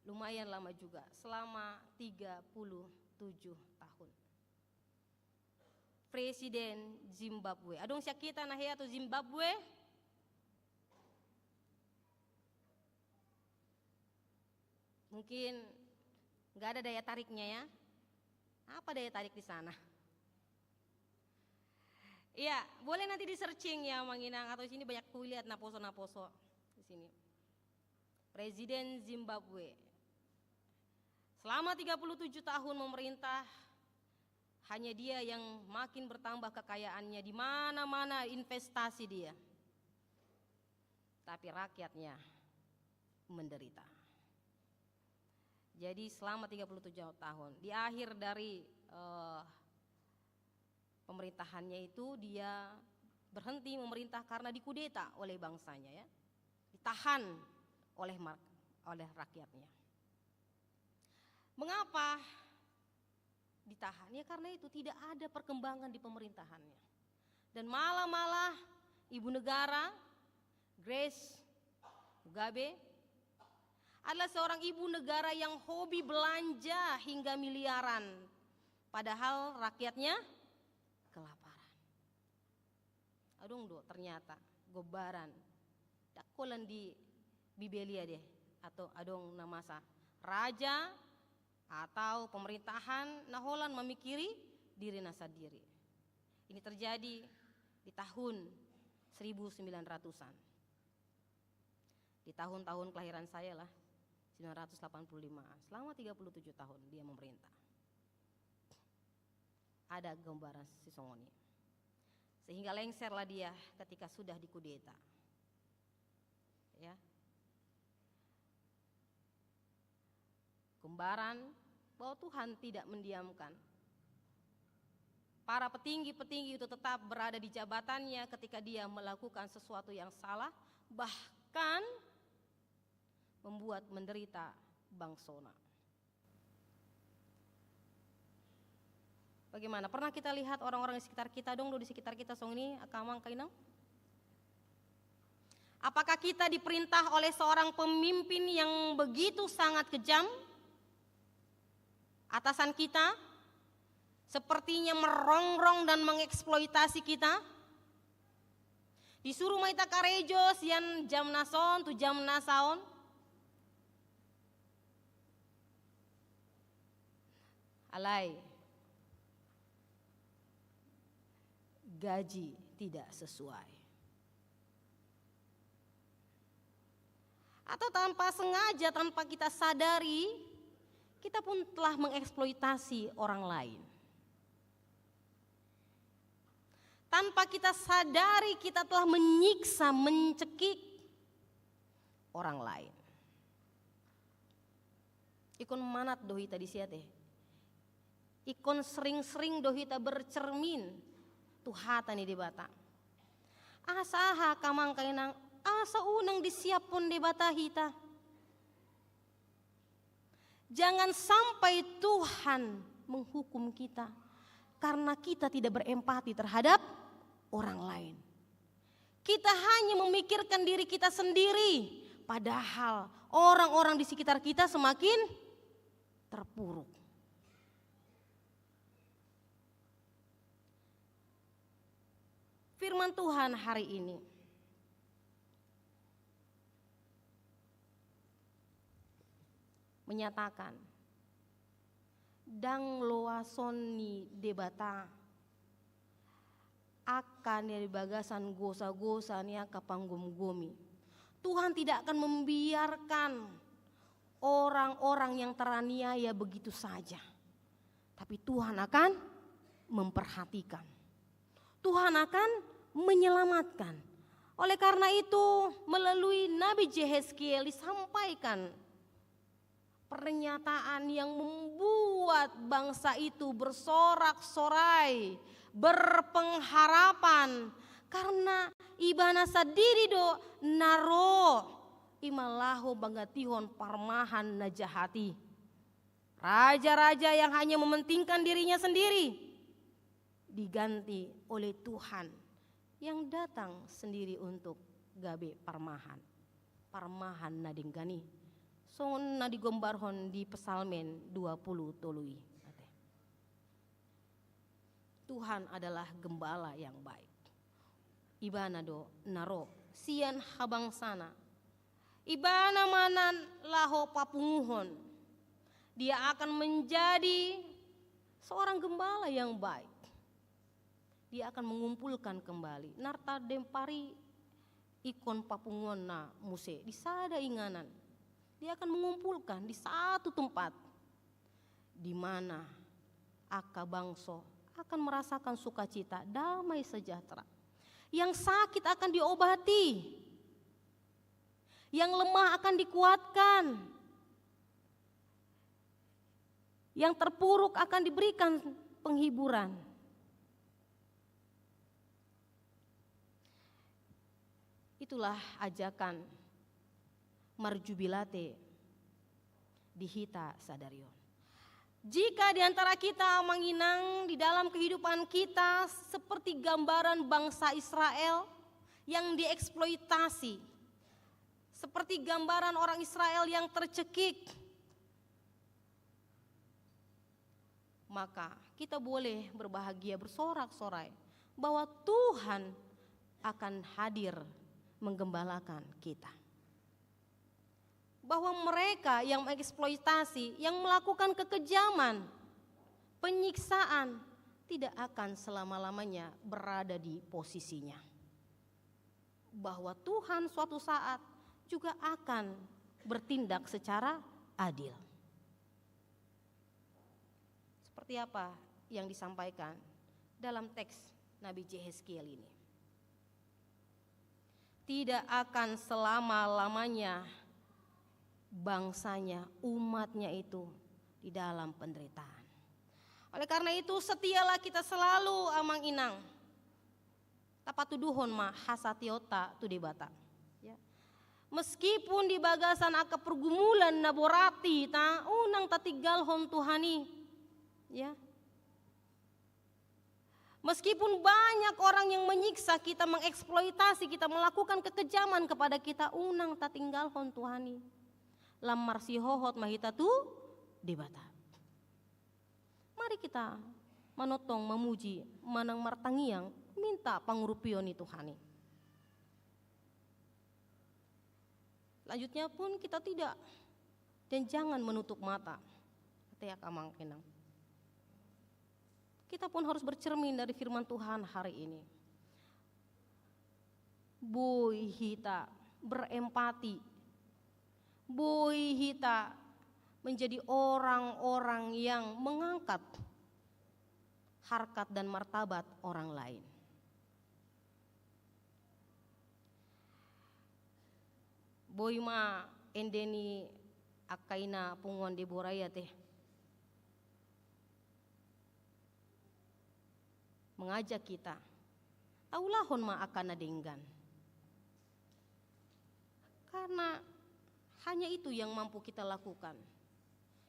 Lumayan lama juga, selama 37 tahun. Presiden Zimbabwe. Adong syakita nah atau Zimbabwe? Mungkin nggak ada daya tariknya ya. Apa daya tarik di sana? Iya, boleh nanti di searching ya Mang Inang, atau di sini banyak kulihat naposo di sini. Presiden Zimbabwe. Selama 37 tahun memerintah, hanya dia yang makin bertambah kekayaannya, di mana-mana investasi dia. Tapi rakyatnya menderita. Jadi selama 37 tahun, di akhir dari pemerintahannya itu dia berhenti memerintah karena dikudeta oleh bangsanya ya. Ditahan oleh rakyatnya. Mengapa ditahan? Ya karena itu tidak ada perkembangan di pemerintahannya. Dan malah ibu negara Grace Mugabe adalah seorang ibu negara yang hobi belanja hingga miliaran, padahal rakyatnya kelaparan. Adung do ternyata gobaran dakolan di Bibelia deh atau adong namasa raja atau pemerintahan naholan memikiri diri nasa diri. Ini terjadi di tahun 1900-an. Di tahun-tahun kelahiran saya lah, 1985. Selama 37 tahun dia memerintah. Ada gambaran si Songoni. Sehingga lengserlah dia ketika sudah dikudeta. Ya. Gambaran bahwa Tuhan tidak mendiamkan. Para petinggi-petinggi itu tetap berada di jabatannya ketika dia melakukan sesuatu yang salah, bahkan membuat menderita bangsona. Bagaimana? Pernah kita lihat orang-orang di sekitar kita dong, di sekitar kita song ini akamang kainang? Apakah kita diperintah oleh seorang pemimpin yang begitu sangat kejam? Atasan kita sepertinya merongrong dan mengeksploitasi kita. Disuruh maita karejo sian jam nason tu jam nasaon. Alai. Gaji tidak sesuai. Atau tanpa sengaja, tanpa kita sadari, kita pun telah mengeksploitasi orang lain. Tanpa kita sadari, kita telah menyiksa, mencekik orang lain. Ikon manat dohita di siate. Ikon sering-sering dohita bercermin tuhatan di bata. Asaha kamang kainang asa unang disiap pun di bata hita. Jangan sampai Tuhan menghukum kita karena kita tidak berempati terhadap orang lain. Kita hanya memikirkan diri kita sendiri, padahal orang-orang di sekitar kita semakin terpuruk. Firman Tuhan hari ini menyatakan dang loasoni debata akan dari bagasan gosa-gosa nia kapanggum-gumi. Tuhan tidak akan membiarkan orang-orang yang teraniaya begitu saja. Tapi Tuhan akan memperhatikan. Tuhan akan menyelamatkan. Oleh karena itu melalui Nabi Yehezkiel disampaikan pernyataan yang membuat bangsa itu bersorak-sorai, berpengharapan karena ibana sadiri do naro imalaho bangatihon parmahan najahati. Raja-raja yang hanya mementingkan dirinya sendiri diganti oleh Tuhan yang datang sendiri untuk gabe parmahan. Parmahan nadinggani. So na digombarhon di Pesalmen 20 tului. Tuhan adalah gembala yang baik. Ibana do naro sian habang sana. Ibana manan laho papunguhon. Dia akan menjadi seorang gembala yang baik. Dia akan mengumpulkan kembali. Narta dempari ikon papungon na muse. Di sada inganan. Dia akan mengumpulkan di satu tempat. Di mana aka bangso akan merasakan sukacita, damai sejahtera. Yang sakit akan diobati. Yang lemah akan dikuatkan. Yang terpuruk akan diberikan penghiburan. Itulah ajakan marjubilate di hita sadarion. Jika di antara kita menginang di dalam kehidupan kita seperti gambaran bangsa Israel yang dieksploitasi, seperti gambaran orang Israel yang tercekik, maka kita boleh berbahagia, bersorak-sorai bahwa Tuhan akan hadir menggembalakan kita. bahwa mereka yang mengeksploitasi, yang melakukan kekejaman, penyiksaan, tidak akan selama-lamanya berada di posisinya. Bahwa Tuhan suatu saat juga akan bertindak secara adil. Seperti apa yang disampaikan dalam teks Nabi Yehezkiel ini. Tidak akan selama-lamanya bangsanya, umatnya itu di dalam penderitaan. Oleh karena itu setialah kita selalu amang inang. Tapat tuduhon ma hasatiota tu debata. Ya. Meskipun di bagasan aka pergumulan naborati ta unang tatigal hon Tuhani. Ya. Meskipun banyak orang yang menyiksa kita, mengeksploitasi kita, melakukan kekejaman kepada kita, unang tatinggal hon Tuhani. Lamar si hohot mahita tu debata. Mari kita manotong, memuji, manang martangiang, minta pangurupion itu Tuhani. Lanjutnya pun kita tidak dan jangan menutup mata. Teak amang kenang. Kita pun harus bercermin dari firman Tuhan hari ini. Boy hita berempati. Boy hita menjadi orang-orang yang mengangkat harkat dan martabat orang lain. Boy ma endeni akaina pungon di boraya teh. Mengajak kita, taulahon ma akan nadenggan. Karena hanya itu yang mampu kita lakukan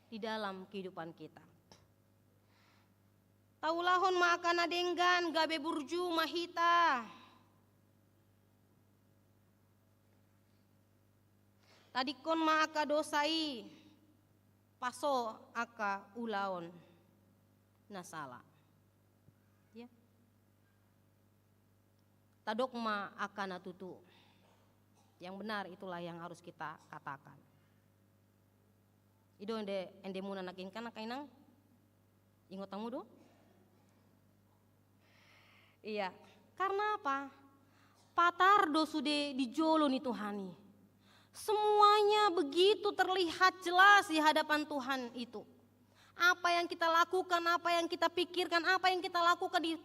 di dalam kehidupan kita. Taulahon ma akan nadenggan gabe burju mahita. Tadikon ma aka dosai paso aka ulaon nasala. Ya. Tadok ma akan natutu. Yang benar itulah yang harus kita katakan. Ido ende muna nakinkan kainang ingot tamu do? Iya, karena apa? Patardo sudah dijolo nih Tuhani. Semuanya begitu terlihat jelas di hadapan Tuhan itu. Apa yang kita lakukan, apa yang kita pikirkan, apa yang kita lakukan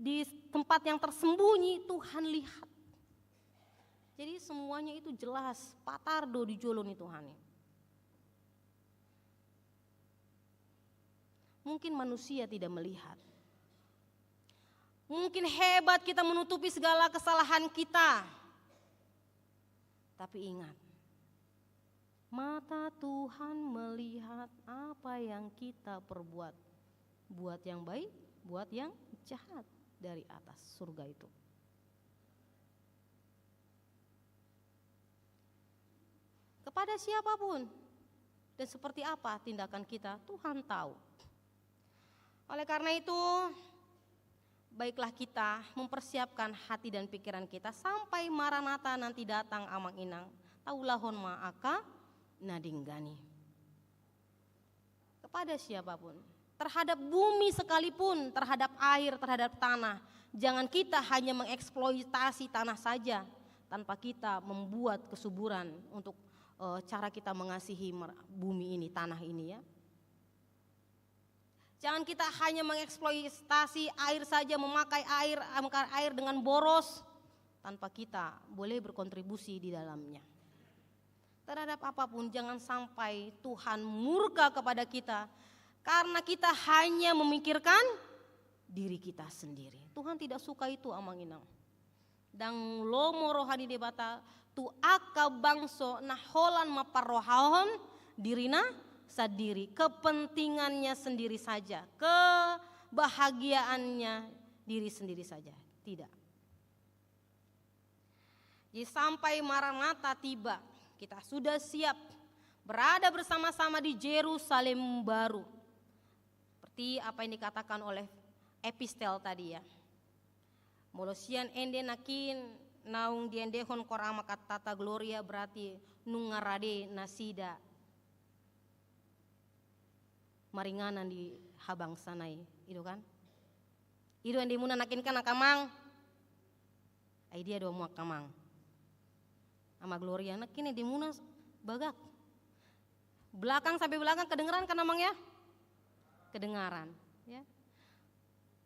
di tempat yang tersembunyi, Tuhan lihat. Jadi semuanya itu jelas, patardo di jolon itu Tuhan. Mungkin manusia tidak melihat. Mungkin hebat kita menutupi segala kesalahan kita. Tapi ingat, mata Tuhan melihat apa yang kita perbuat. Buat yang baik, buat yang jahat dari atas surga itu. Kepada siapapun dan seperti apa tindakan kita, Tuhan tahu. Oleh karena itu, baiklah kita mempersiapkan hati dan pikiran kita sampai Maranatha nanti datang amang inang. Taulahon ma'aka nadinggani. Kepada siapapun, terhadap bumi sekalipun, terhadap air, terhadap tanah. Jangan kita hanya mengeksploitasi tanah saja tanpa kita membuat kesuburan untuk cara kita mengasihi bumi ini, tanah ini ya. Jangan kita hanya mengeksploitasi air saja, memakai air dengan boros tanpa kita boleh berkontribusi di dalamnya. Terhadap apapun jangan sampai Tuhan murka kepada kita karena kita hanya memikirkan diri kita sendiri. Tuhan tidak suka itu amang inang. Dang lomo rohani debata tu aka bangso naholan maparrohahon dirina sadiri, kepentingannya sendiri saja, kebahagiaannya diri sendiri saja. Tidak. Jadi sampai Maranatha tiba, kita sudah siap berada bersama-sama di Yerusalem baru. Seperti apa yang dikatakan oleh epistel tadi ya. Molosian ende nakin naung diendehon kor ama tata gloria berarti nungarade nasida maringanan di habang sanai itu kan. Itu yang dimuna nakin kan akamang. Ai dia do muak kamang. Ama gloria nakin dimuna bagak. Belakang sampai belakang kedengaran kan namang ya? Kedengaran, ya.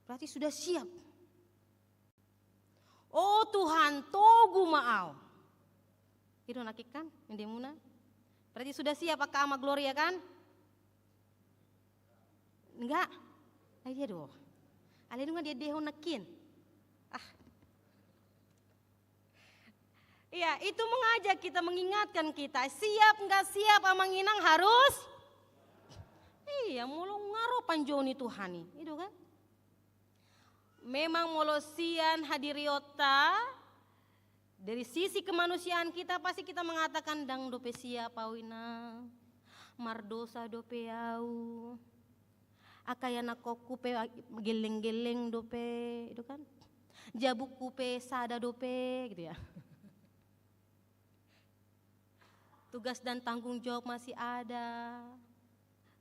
Berarti sudah siap. Oh Tuhan, togu maau. Itu nakik kan, mendemuna. Berarti sudah siap pakai ama gloria kan? Enggak. Ay dia doh. Alin dia deho nakin. Iya, itu mengajak kita, mengingatkan kita, siap nggak siap amang inang harus. Iya, mulu ngaro panjoni Tuhani, itu kan? Memang molosian hadiriota dari sisi kemanusiaan kita pasti kita mengatakan dang dope siap awina, mardosa dope au, akayana kokupe geleng-geleng dope, itu kan? Jabuk kupe sada dope, gitu ya. Tugas dan tanggung jawab masih ada.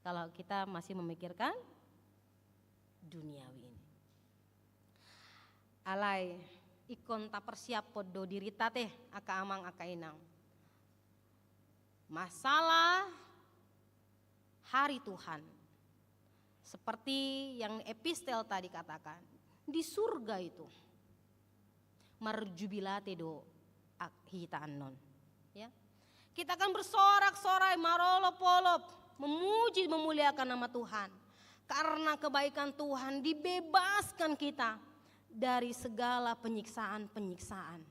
Kalau kita masih memikirkan duniawi ini. Alai ikon tak persiap podo dirita teh aka amang aka inang. Masalah hari Tuhan. Seperti yang epistel tadi katakan. Di surga itu. Marjubilate do hita anon. Ya. Kita akan bersorak-sorai, marolop-olop, memuji, memuliakan nama Tuhan. Karena kebaikan Tuhan dibebaskan kita dari segala penyiksaan-penyiksaan.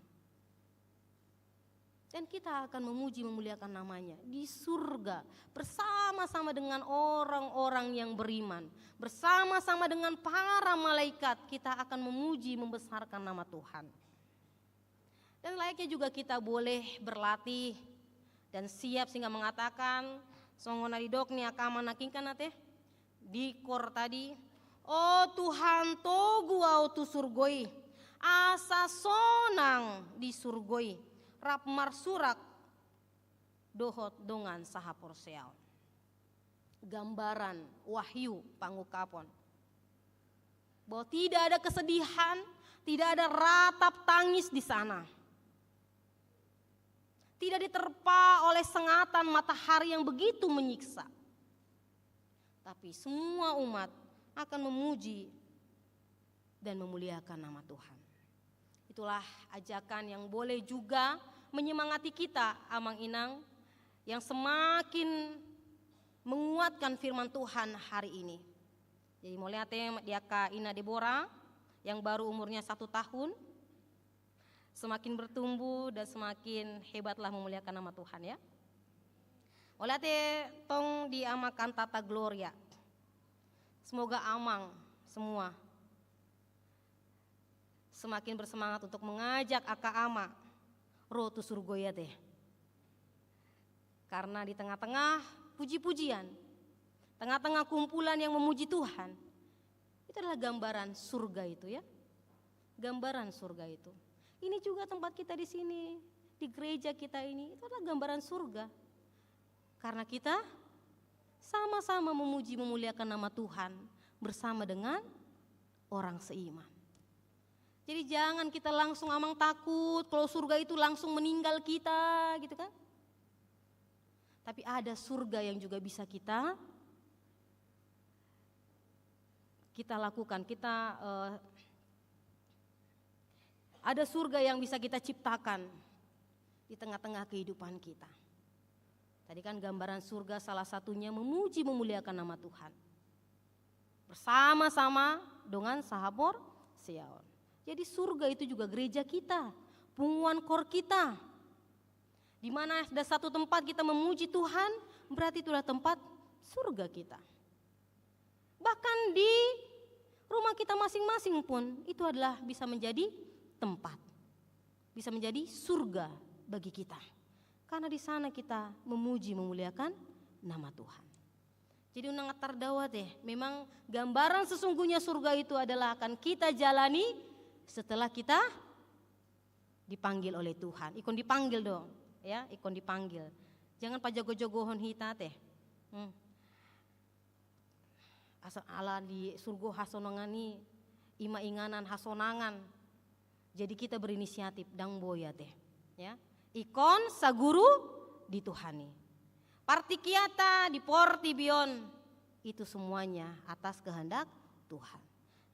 Dan kita akan memuji, memuliakan namanya di surga. Bersama-sama dengan orang-orang yang beriman. Bersama-sama dengan para malaikat kita akan memuji, membesarkan nama Tuhan. Dan layaknya juga kita boleh berlatih dan siap sehingga mengatakan songona didok ni akama nakingkan nate di kor tadi, oh Tuhan togu au tu surgoi asa sonang di surgoi rap marsurak dohot dongan sahapor seal. Gambaran wahyu pangukapon bahwa tidak ada kesedihan, tidak ada ratap tangis di sana. Tidak diterpa oleh sengatan matahari yang begitu menyiksa. Tapi semua umat akan memuji dan memuliakan nama Tuhan. Itulah ajakan yang boleh juga menyemangati kita, amang inang, yang semakin menguatkan firman Tuhan hari ini. Jadi mau lihat dia Kak Ina Deborah yang baru umurnya 1 tahun. Semakin bertumbuh dan semakin hebatlah memuliakan nama Tuhan ya. Oleh tong diamakan tata gloria. Semoga amang semua semakin bersemangat untuk mengajak aka ama rotu surgoya teh. Karena di tengah-tengah puji-pujian, tengah-tengah kumpulan yang memuji Tuhan, itu adalah gambaran surga itu ya. Gambaran surga itu. Ini juga tempat kita di sini, di gereja kita ini, itu adalah gambaran surga. Karena kita sama-sama memuji memuliakan nama Tuhan bersama dengan orang seiman. Jadi jangan kita langsung amang takut kalau surga itu langsung meninggal kita gitu kan. Tapi ada surga yang juga bisa kita lakukan, ada surga yang bisa kita ciptakan di tengah-tengah kehidupan kita. Tadi kan gambaran surga salah satunya memuji memuliakan nama Tuhan. Bersama-sama dengan sahabor Sion. Jadi surga itu juga gereja kita, punguan kor kita. Di mana ada satu tempat kita memuji Tuhan, berarti itulah tempat surga kita. Bahkan di rumah kita masing-masing pun itu adalah bisa menjadi tempat, bisa menjadi surga bagi kita. Karena di sana kita memuji memuliakan nama Tuhan. Jadi unang tardawa deh, memang gambaran sesungguhnya surga itu adalah akan kita jalani setelah kita dipanggil oleh Tuhan. Ikon dipanggil dong, ya, ikon dipanggil. Jangan pajago-jagohon hita teh. Asa ala di surga hasonangani ima inganan hasonangan. Jadi kita berinisiatif dang boya teh, ya. Ikon saguru dituhani. Partikiata diporti bion. Itu semuanya atas kehendak Tuhan.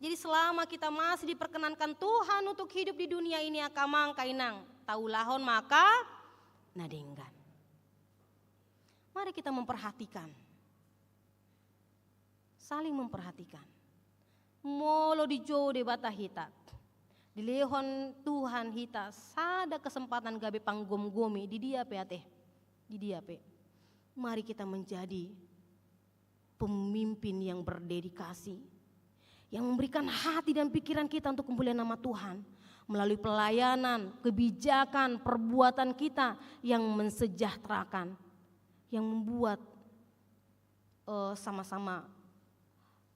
Jadi selama kita masih diperkenankan Tuhan untuk hidup di dunia ini akamang kainang taulahon maka nadenggan. Mari kita memperhatikan. Saling memperhatikan. Molo di jo de bata hitat. Di lehon Tuhan hita sada kesempatan gabe panggom-gomi di dia pe ateh. Di dia pe. Mari kita menjadi pemimpin yang berdedikasi, yang memberikan hati dan pikiran kita untuk kemuliaan nama Tuhan melalui pelayanan, kebijakan, perbuatan kita yang mensejahterakan, yang membuat sama-sama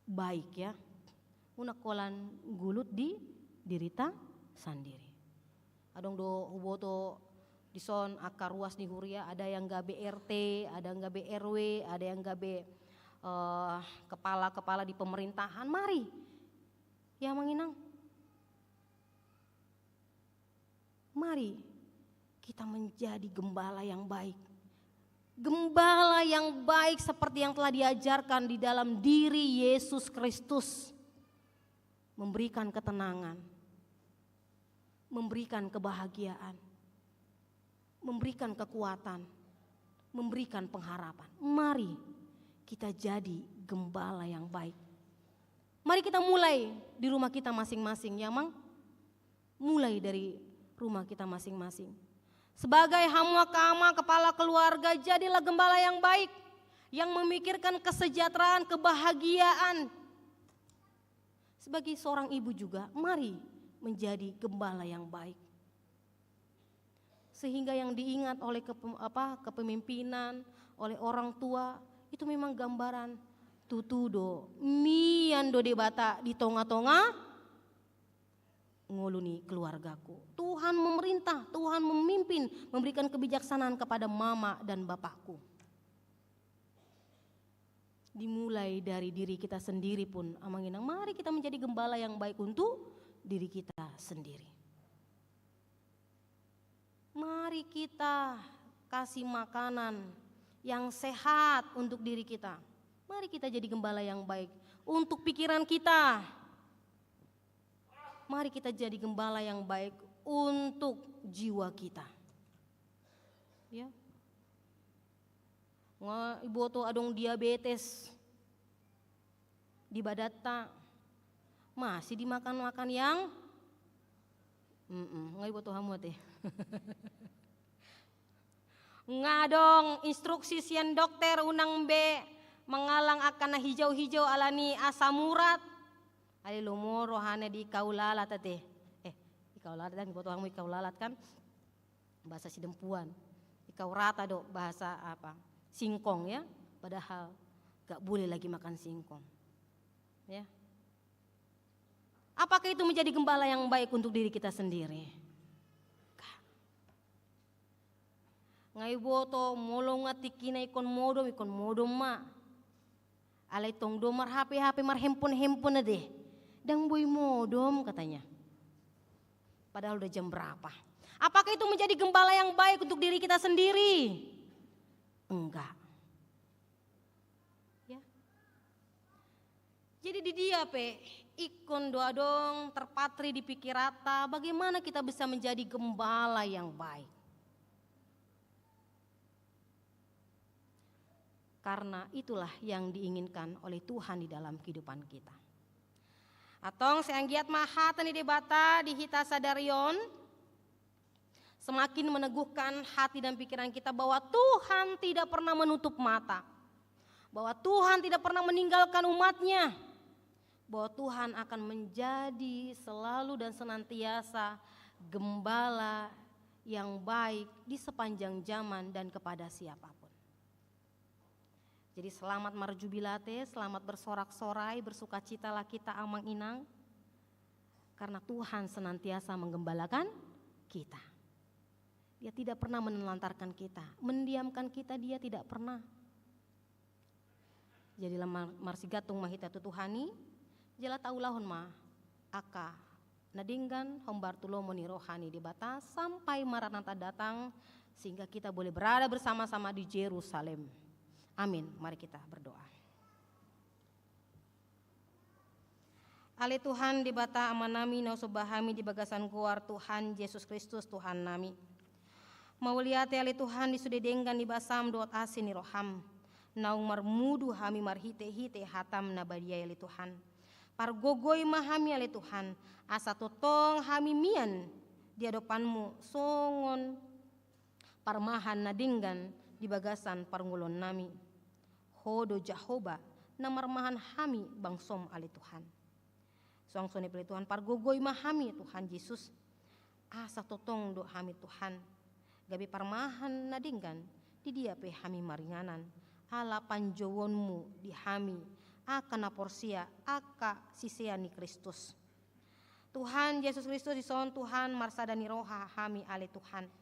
baik, ya. Unakolan gulut di dirita sendiri. Adong do huboto dison akar ruas di Huria, ada yang gabe RT, ada yang gabe RW, ada yang gabe kepala-kepala di pemerintahan. Mari ya manginang, mari kita menjadi gembala yang baik. Gembala yang baik seperti yang telah diajarkan di dalam diri Yesus Kristus. Memberikan ketenangan, memberikan kebahagiaan, memberikan kekuatan, memberikan pengharapan. Mari kita jadi gembala yang baik. Mari kita mulai di rumah kita masing-masing, ya Mang. Mulai dari rumah kita masing-masing. Sebagai hamwa kama kepala keluarga, jadilah gembala yang baik, yang memikirkan kesejahteraan, kebahagiaan. Sebagai seorang ibu juga, mari menjadi gembala yang baik. Sehingga yang diingat oleh kepemimpinan, oleh orang tua, itu memang gambaran tutudo, miando de bata di tonga-tonga ngoluni keluargaku. Tuhan memerintah, Tuhan memimpin, memberikan kebijaksanaan kepada mama dan bapakku. Dimulai dari diri kita sendiri pun, amanginang, mari kita menjadi gembala yang baik untuk diri kita sendiri. Mari kita kasih makanan yang sehat untuk diri kita. Mari kita jadi gembala yang baik untuk pikiran kita. Mari kita jadi gembala yang baik untuk jiwa kita. Ya. Ibu tuh adong diabetes di badata masih dimakan-makan yang ibu tuh hamu teh. Ngadong instruksi sian dokter unang be mengalang akan na hijau-hijau alani asam urat. Ali lumur rohane di kaulalat teh. Di kaulalat dan ibu tuh hamu kaulalat kan bahasa Sidempuan. Ikau rata do bahasa apa? Singkong, ya, padahal gak boleh lagi makan singkong, ya. Apakah itu menjadi gembala yang baik untuk diri kita sendiri? Ngai boto molong ngatikina ikon modom ma, alai tong domar HP mar handphone deh, dang boy modom katanya. Padahal udah jam berapa? Apakah itu menjadi gembala yang baik untuk diri kita sendiri? Enggak. Ya. Jadi di dia ikon doa dong terpatri di pikirata, bagaimana kita bisa menjadi gembala yang baik. Karena itulah yang diinginkan oleh Tuhan di dalam kehidupan kita. Atong seanggiat mahatan di debata di hita sadarion, semakin meneguhkan hati dan pikiran kita bahwa Tuhan tidak pernah menutup mata. Bahwa Tuhan tidak pernah meninggalkan umatnya. Bahwa Tuhan akan menjadi selalu dan senantiasa gembala yang baik di sepanjang zaman dan kepada siapapun. Jadi selamat marjubilate, selamat bersorak-sorai, bersukacitalah kita amang inang. Karena Tuhan senantiasa menggembalakan kita. Dia tidak pernah menelantarkan kita, mendiamkan kita dia tidak pernah. Jadi marsigatung mahita tutuhani, jala taulahon ma aka nadinggan hombartulomo ni rohani di batas sampai Maranatha datang sehingga kita boleh berada bersama-sama di Yerusalem. Amin. Mari kita berdoa. Ale Tuhan di bata amanami nau sobahami di bagasan guar Tuhan Yesus Kristus Tuhan nami. Mauliate ale Tuhan di sudedenggan di basam doat asin ni roham. Naung marmudu hami marhite-hite hatam nabadia ale Tuhan. Pargogoi mahami ale Tuhan. Asa totong hami mian di hadapanmu songon parmahan nadinggan di bagasan parngulon nami. Hodo Jahoba namarmahan hami bangsom ale Tuhan. Soang sone pele Tuhan pargogoi mahami Tuhan Yesus. Asa totong do hami Tuhan. Gabi parmahan nadinggan di dia pe hami maringanan. Ala panjowonmu di hami akan porsia aka sisiani Kristus. Tuhan Yesus Kristus dison Tuhan marsadani roha hami ale Tuhan.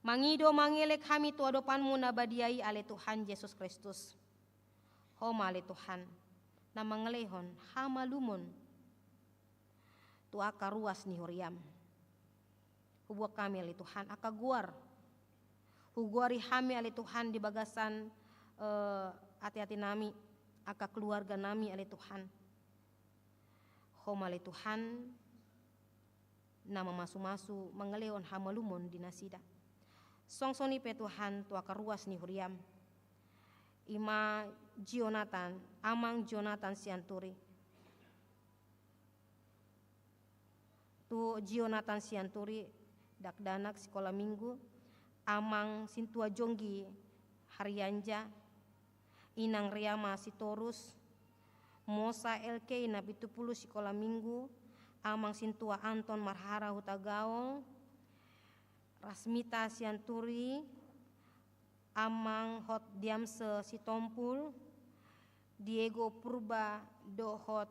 Mangido mangelek hami tu adopanmu nabadiai ale Tuhan Yesus Kristus. Homa ale Tuhan na mangelehon hama lumon tu aka ruas ni horiam. Hubuak kami ale Tuhan aka guar. Huguari hami ale Tuhan di bagasan hati-hati nami aka keluarga nami ale Tuhan. Homa ale Tuhan nama masu-masu mangeleon hamalumon di nasida. Songsoni pe Tuhan tu aka ruas ni huriam. Ima Jonathan, amang Jonathan Sianturi. Tu Jonathan Sianturi dakdanak sekolah minggu. Amang Sintua Jonggi Haryanja, Inang Riama Sitorus, Mosa LK na 70 sekolah minggu, Amang Sintua Anton Marhara Hutagaong, Rasmita Sianturi, Amang Hot Diamse Sitompul, Diego Purba Dohot,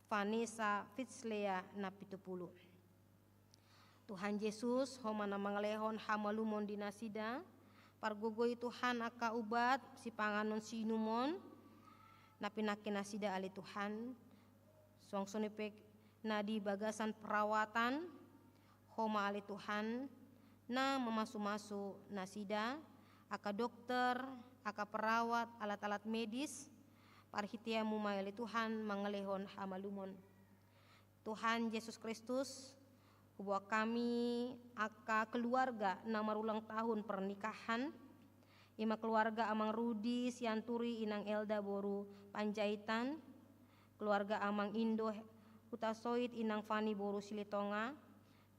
Vanessa Fitzlea na 70. Tuhan Yesus homana mangalehon hamalumon dinasida pargogoi Tuhan aka ubat si panganon si inumon napinakin nasida ali Tuhan songsonipek na di bagasan perawatan homa ali Tuhan na memasu-masu nasida aka dokter aka perawat alat-alat medis parhitiamu ali Tuhan mangalehon hamalumon. Tuhan Yesus Kristus buat kami aka keluarga na marulang tahun pernikahan ima keluarga Amang Rudi Sianturi Inang Elda Boru Panjaitan, keluarga Amang Indo Hutasoit Inang Fani Boru Silitonga,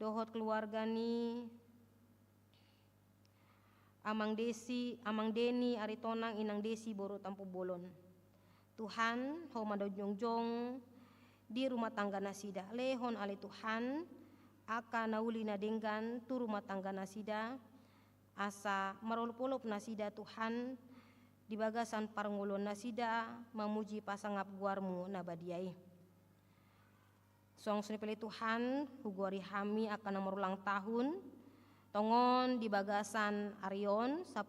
dohot keluarga ni Amang Deni Aritonang Inang Desi Boru Tampu Bolon. Tuhan homado jongjong di rumah tangga nasida lehon ale Tuhan aka nauli nadenggan tu rumah tangga nasida asa marolop-olop nasida Tuhan di bagasan parngulon nasida memuji pasangap guarmu nabadiai. Song senipele Tuhan huguari hami akan marulang tahun tongon di bagasan Arion 10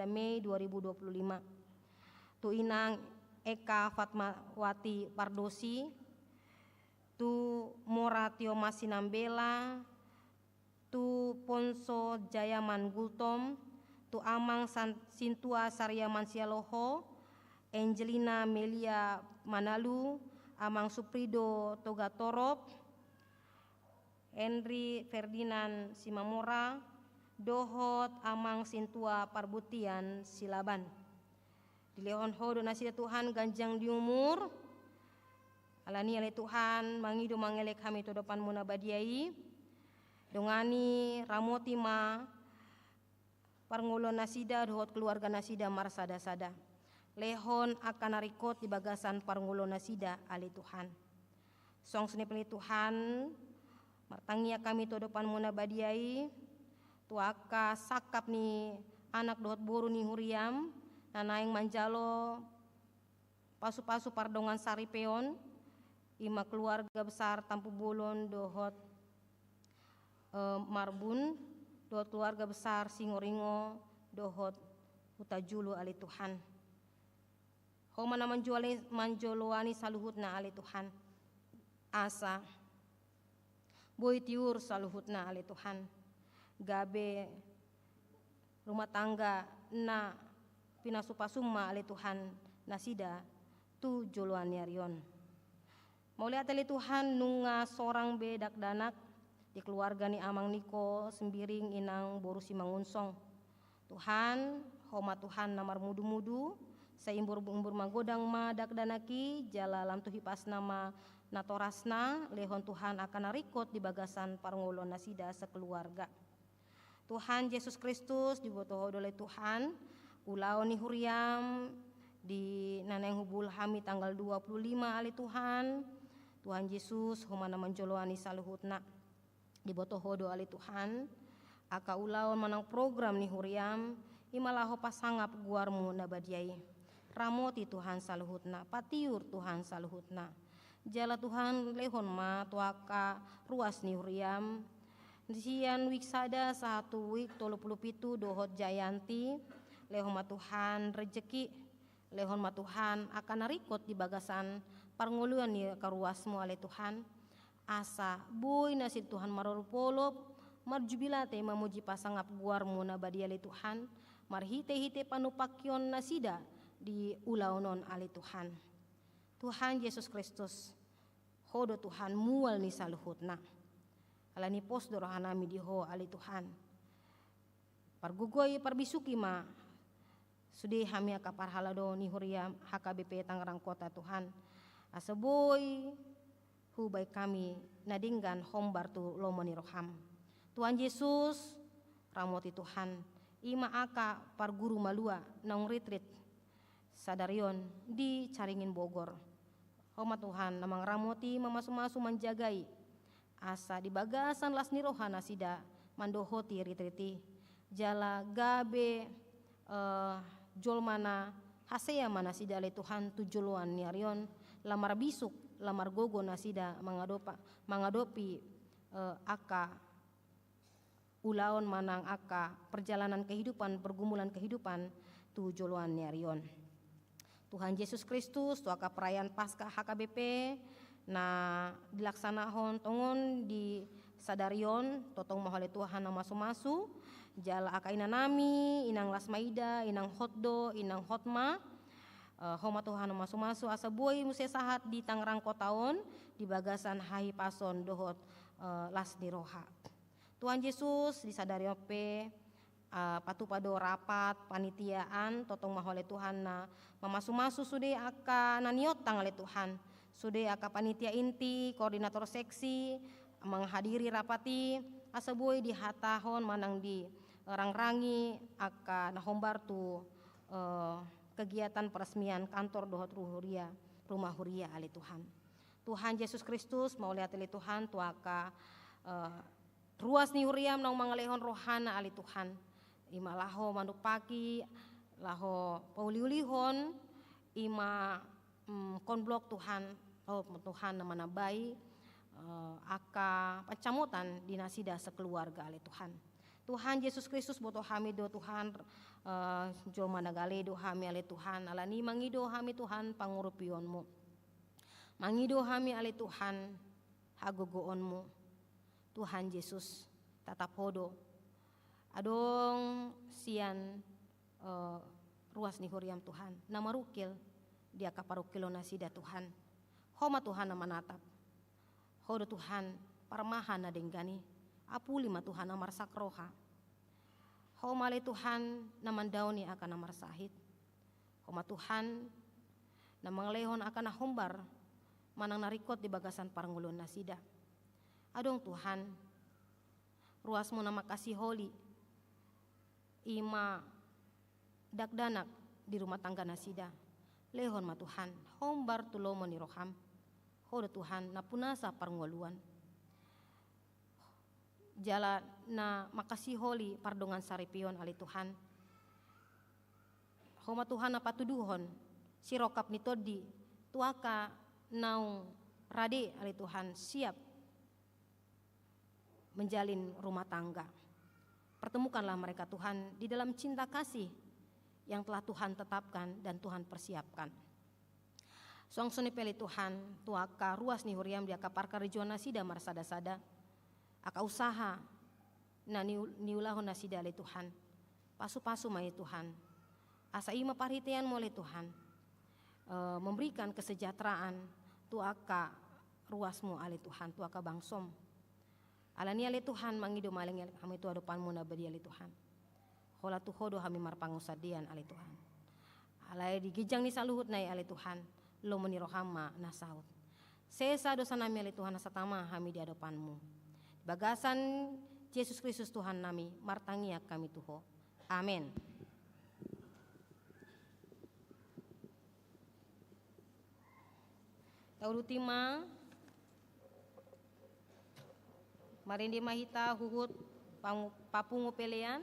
Mei 2025. Tu Inang Eka Fatmawati Pardosi, tu Moratio Masinambela, tu Ponso Jayaman Gultom, tu Amang Sintua Saryaman Sialoho, Angelina Melia Manalu, Amang Suprido Togatorop, Henry Ferdinand Simamora, dohot Amang Sintua Parbutian Silaban. Dilehon hodo nasida Tuhan ganjang di umur, alani ale Tuhan mangido mangelek kami to depan muna badiai dongani ramoti ma parngulon nasida dohot keluarga nasida marsada-sada lehon akan narikot di bagasan parngulon nasida ale Tuhan song senipeli Tuhan martangia kami to depan muna badiai tuaka sakap ni anak dohot boru ni huriam nanaing manjalo pasu-pasu pardongan saripeon ima keluarga besar Tampu Bolon dohot Marbun, dohot keluarga besar Singoringo, dohot Hutajulu ali Tuhan. Homana manjoloani saluhutna ali Tuhan. Asa boy tiur saluhutna ali Tuhan. Gabe rumah tangga na pinasupasuma ali Tuhan nasida tu joloan yarion. Mau lihat ali Tuhan nunga sorang bedak danak di keluarga ni Amang Niko sembiring inang borusi mangunsong. Tuhan, homa Tuhan namar mudu-mudu, saimbur-umbur magodang ma dak danaki, jala lam tuhi pas nama natorasna, lehon Tuhan akan narikot di bagasan parngolon nasida sekeluarga. Tuhan Yesus Kristus dibotoho oleh Tuhan, ulau ni huriam di naneng hubul hami tanggal 25 ali Tuhan. Tuhan Yesus homa naman joloani saluhutna dibotoho ali Tuhan. Aka ulaon manang program ni huriam imalaho pasangap guarmu nabadiai. Ramoti Tuhan saluhutna, patiur Tuhan saluhutna. Jala Tuhan lehon ma tuaka ruas ni huriam. Disian wiksada 1 wik 37 dohot Jayanti. Lehon ma Tuhan rejeki, lehon ma Tuhan akan narikot di bagasan parnguluan ni karuasmu ale Tuhan. Asa boy nasid Tuhan marorupolop marjubilate mamuji pasangap guarmu nabadi ali Tuhan, marhite-hite panupakyon nasida di ulaunon ali Tuhan. Tuhan Yesus Kristus, hodo Tuhan mual ni saluhutna. Alani pos dorohanami diho ali Tuhan. Pargugoy parbisuki ma, sudi hami aka parhalado ni huriam HKBP Tangerang Kota Tuhan. Asaboy hubay kami nadinggan hombar tu lomoni roham. Tuhan Yesus, ramoti Tuhan, ima aka par guru malua naung retreat sadarion di Caringin Bogor. Homa Tuhan namang ramoti mamasu-masu menjagai asa di bagasan lasni rohana sida mandohoti retriti jala gabe jolmana hasea mana sida le Tuhan tujuluan niarion lamar bisuk lamar gogo nasida mengadopi aka ulaon manang aka perjalanan kehidupan, pergumulan kehidupan tu joloan niarion. Tuhan Yesus Kristus tu aka perayaan Paskah HKBP na dilaksanahon tongon di sadarion totong mahole Tuhan na masu-masu jala aka inanami inang lasmaida inang hotdo inang hotma homa Tuhan na masu-masu asa boy muse sahat di Tangerang Kotaon di bagasan hai pason dohot las diroha. Tuhan Yesus disadari ope patupado rapat panitiaan totong mahole Tuhan na mamasu-masu sude aka naniot tangale Tuhan sude aka panitia inti koordinator seksi menghadiri rapati asaboy di hatahon manang di rangrangi aka nahombar tu kegiatan peresmian kantor dohot ruhuria rumah huria ali Tuhan. Tuhan Yesus Kristus mau lihat ali Tuhan tu aka ruas ni huriam nang mangalehon rohana ali Tuhan. Ima laho manduk pagi, laho pauliulihon, ima konblok Tuhan, Tuhan namana bayi, aka pacamutan dinasida sekeluarga ali Tuhan. Tuhan Yesus Kristus boto hami do Tuhan, jolma nagale do hami ali Tuhan, alani mangido hami Tuhan pangurupionmu. Mangido hami ali Tuhan, hagogoonmu. Tuhan Yesus tatap hodo adong sian ruas ni huriam Tuhan nama rukil dia kaparukilo nasida Tuhan homa Tuhan nama natap hodo Tuhan parmahan na denggani apuli ma Tuhan namar sakroha homa le Tuhan naman dauni akan namar sahid homa Tuhan namang lehon akan nahombar manang narikot di bagasan parngulon nasida. Adong Tuhan, ruasmu nama kasih holi, ima dakdanak di rumah tangga nasida. Lehon ma Tuhan, hombar tulomo ni roham, hodo Tuhan napunasa parngoluan. Jala na makasih holi pardongan saripion ali Tuhan. Homa Tuhan na patuduhon, sirokap ni todi, tuaka naung rade ali Tuhan siap menjalin rumah tangga. Pertemukanlah mereka Tuhan di dalam cinta kasih yang telah Tuhan tetapkan dan Tuhan persiapkan. Suang suni peli Tuhan, tuaka ruas ni huriam dia kaparka region nasida marsada-sada, aka usaha na niulahon nasida le Tuhan, pasu-pasu mai Tuhan, asa ima parhitean mo le Tuhan, memberikan kesejahteraan tuaka ruasmu ale Tuhan, tuaka bangsom. Alania le Tuhan mangido maling kami tu adopanmu na bedia le Tuhan. Hola tu hodo kami marpangusadian ale Tuhan. Alai digijang ni saluhut nai ale Tuhan, lo menirohama nasaut. Sesa dosa nami ale Tuhan asatama kami di adopanmu. Bagasan Yesus Kristus Tuhan nami, martangia kami tuho. Amin. Taurutima marindi mahita huhut papungu pelean,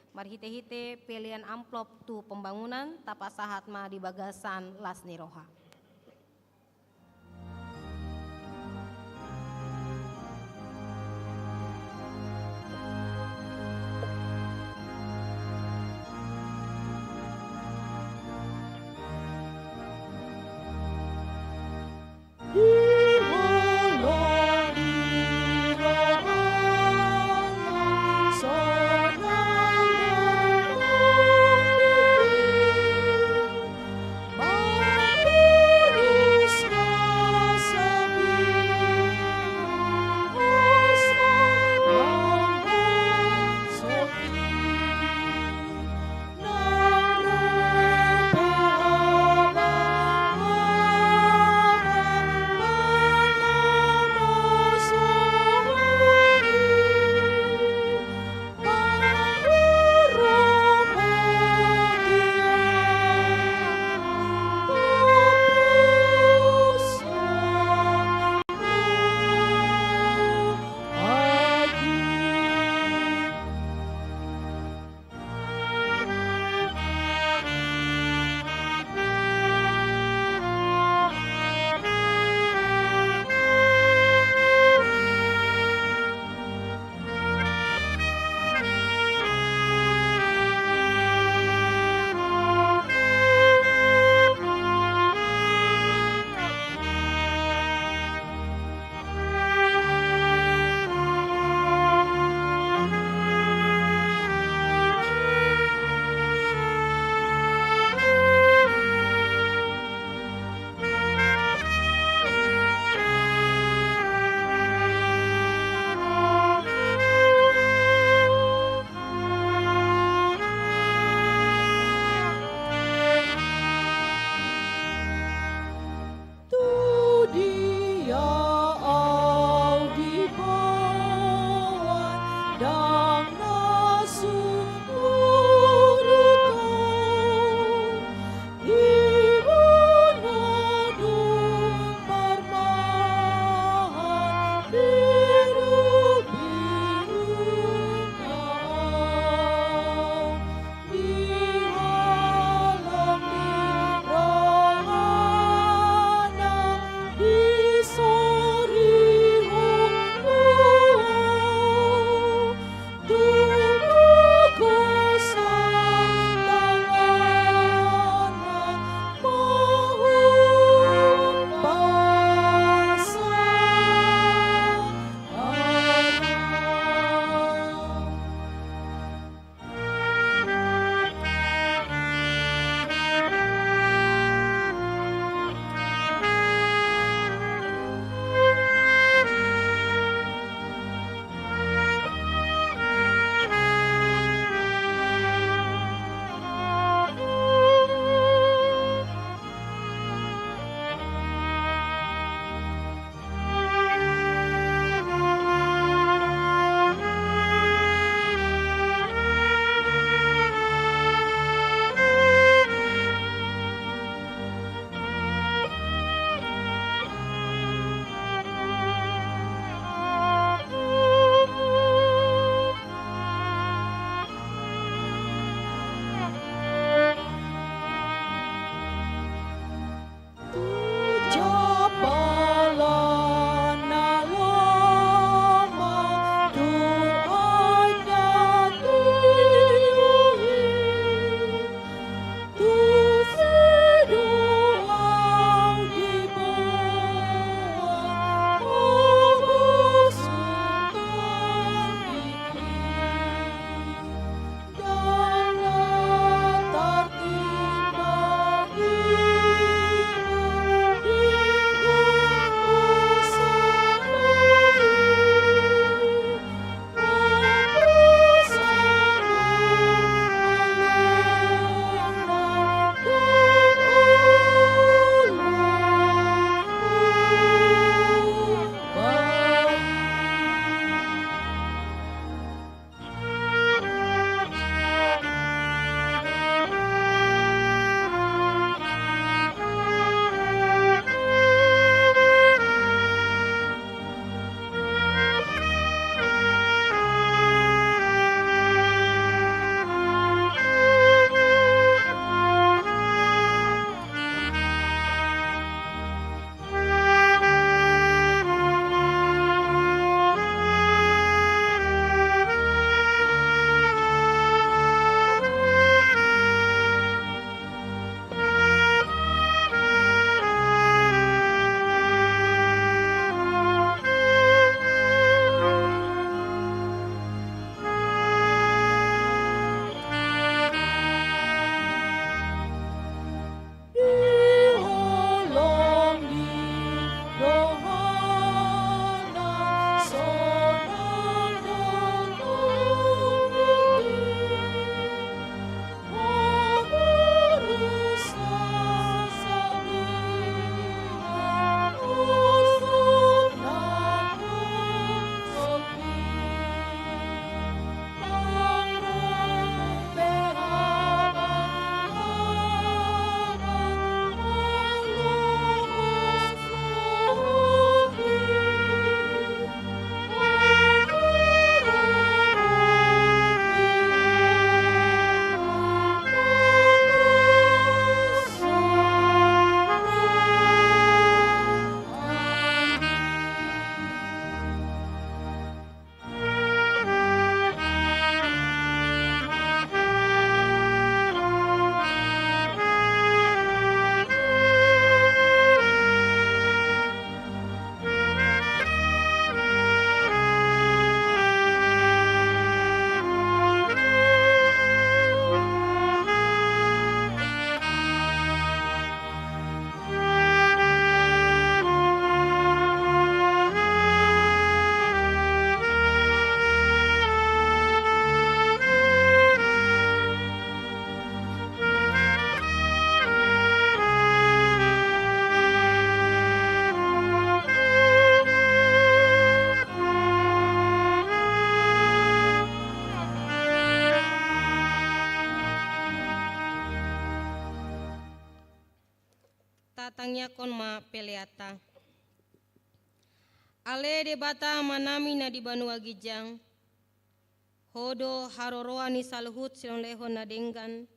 marhite-hite pelean amplop tu pembangunan tapa sahat ma di bagasan las niroha. Bye. tangyakon ma peleata. Ale debata manami na di Banua Gijang, hodo haroroa ni saluhut silong lehon na denggan,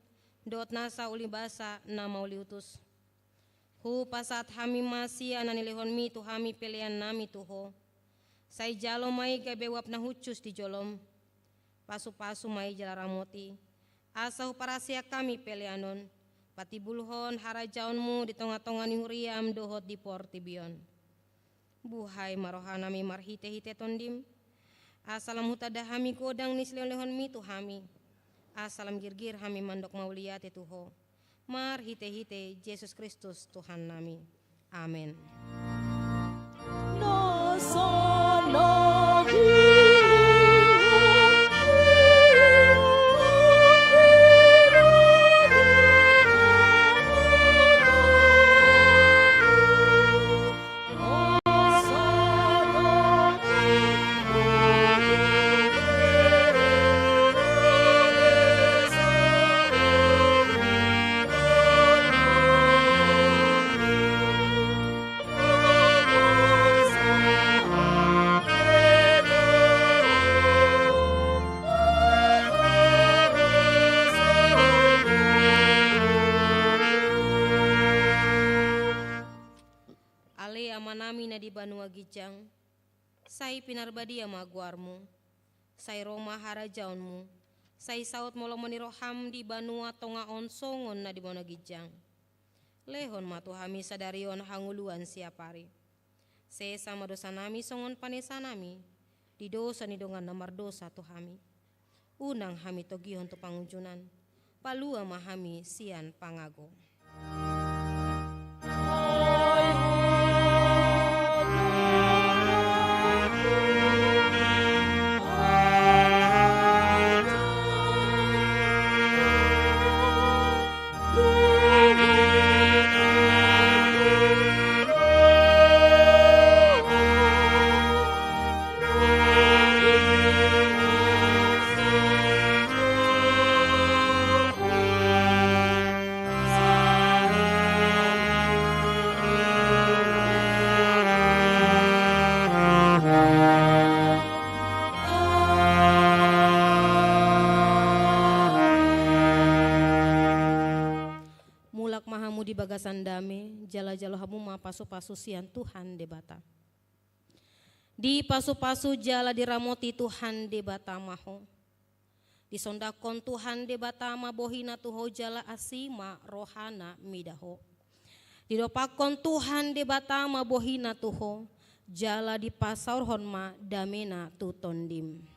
dot nasa ulibasa na mauliutus. Hu pasat hami masia na nilehon mi tu hami pelean nami tuho. Sai jalo mai gabewap na hucus di jolom, pasu-pasu mai jalaramoti. Asau parasia kami peleanon, pati bulhon harajaonmu di tengah-tengah ni huriam dohot di portibion. Buhay marohanami marhite-hite tondim, asalam hutada hami kodang ni silehon mi tu hami. Asalam girgir hami mandok mauliate tuho. Marhite-hite Yesus Kristus Tuhan nami. Amin. Amanami na di Banua Gijang, say pinarbadi amaguarmu, say Roma harajaonmu, say saut molo moniroham di Banua tonga onsongon na di Banua Gijang. Lehon matuhami sadarion hanguluan siapari. Se sama dosa nami songon panesa nami, di dosa ni dongan namar dosa tuhami. Unang hami togihon tu pangunjunan, palua mahami sian pangago. Bagasan dame, jala-jalo hamu ma pasu-pasu sian Tuhan debata. Di pasu-pasu jala diramoti Tuhan debata maho. Di sondakon Tuhan debata ma bohina tuho jala asima rohana midaho. Di dopakon Tuhan debata ma bohina tuho jala di pasaur honma damena tu tondim.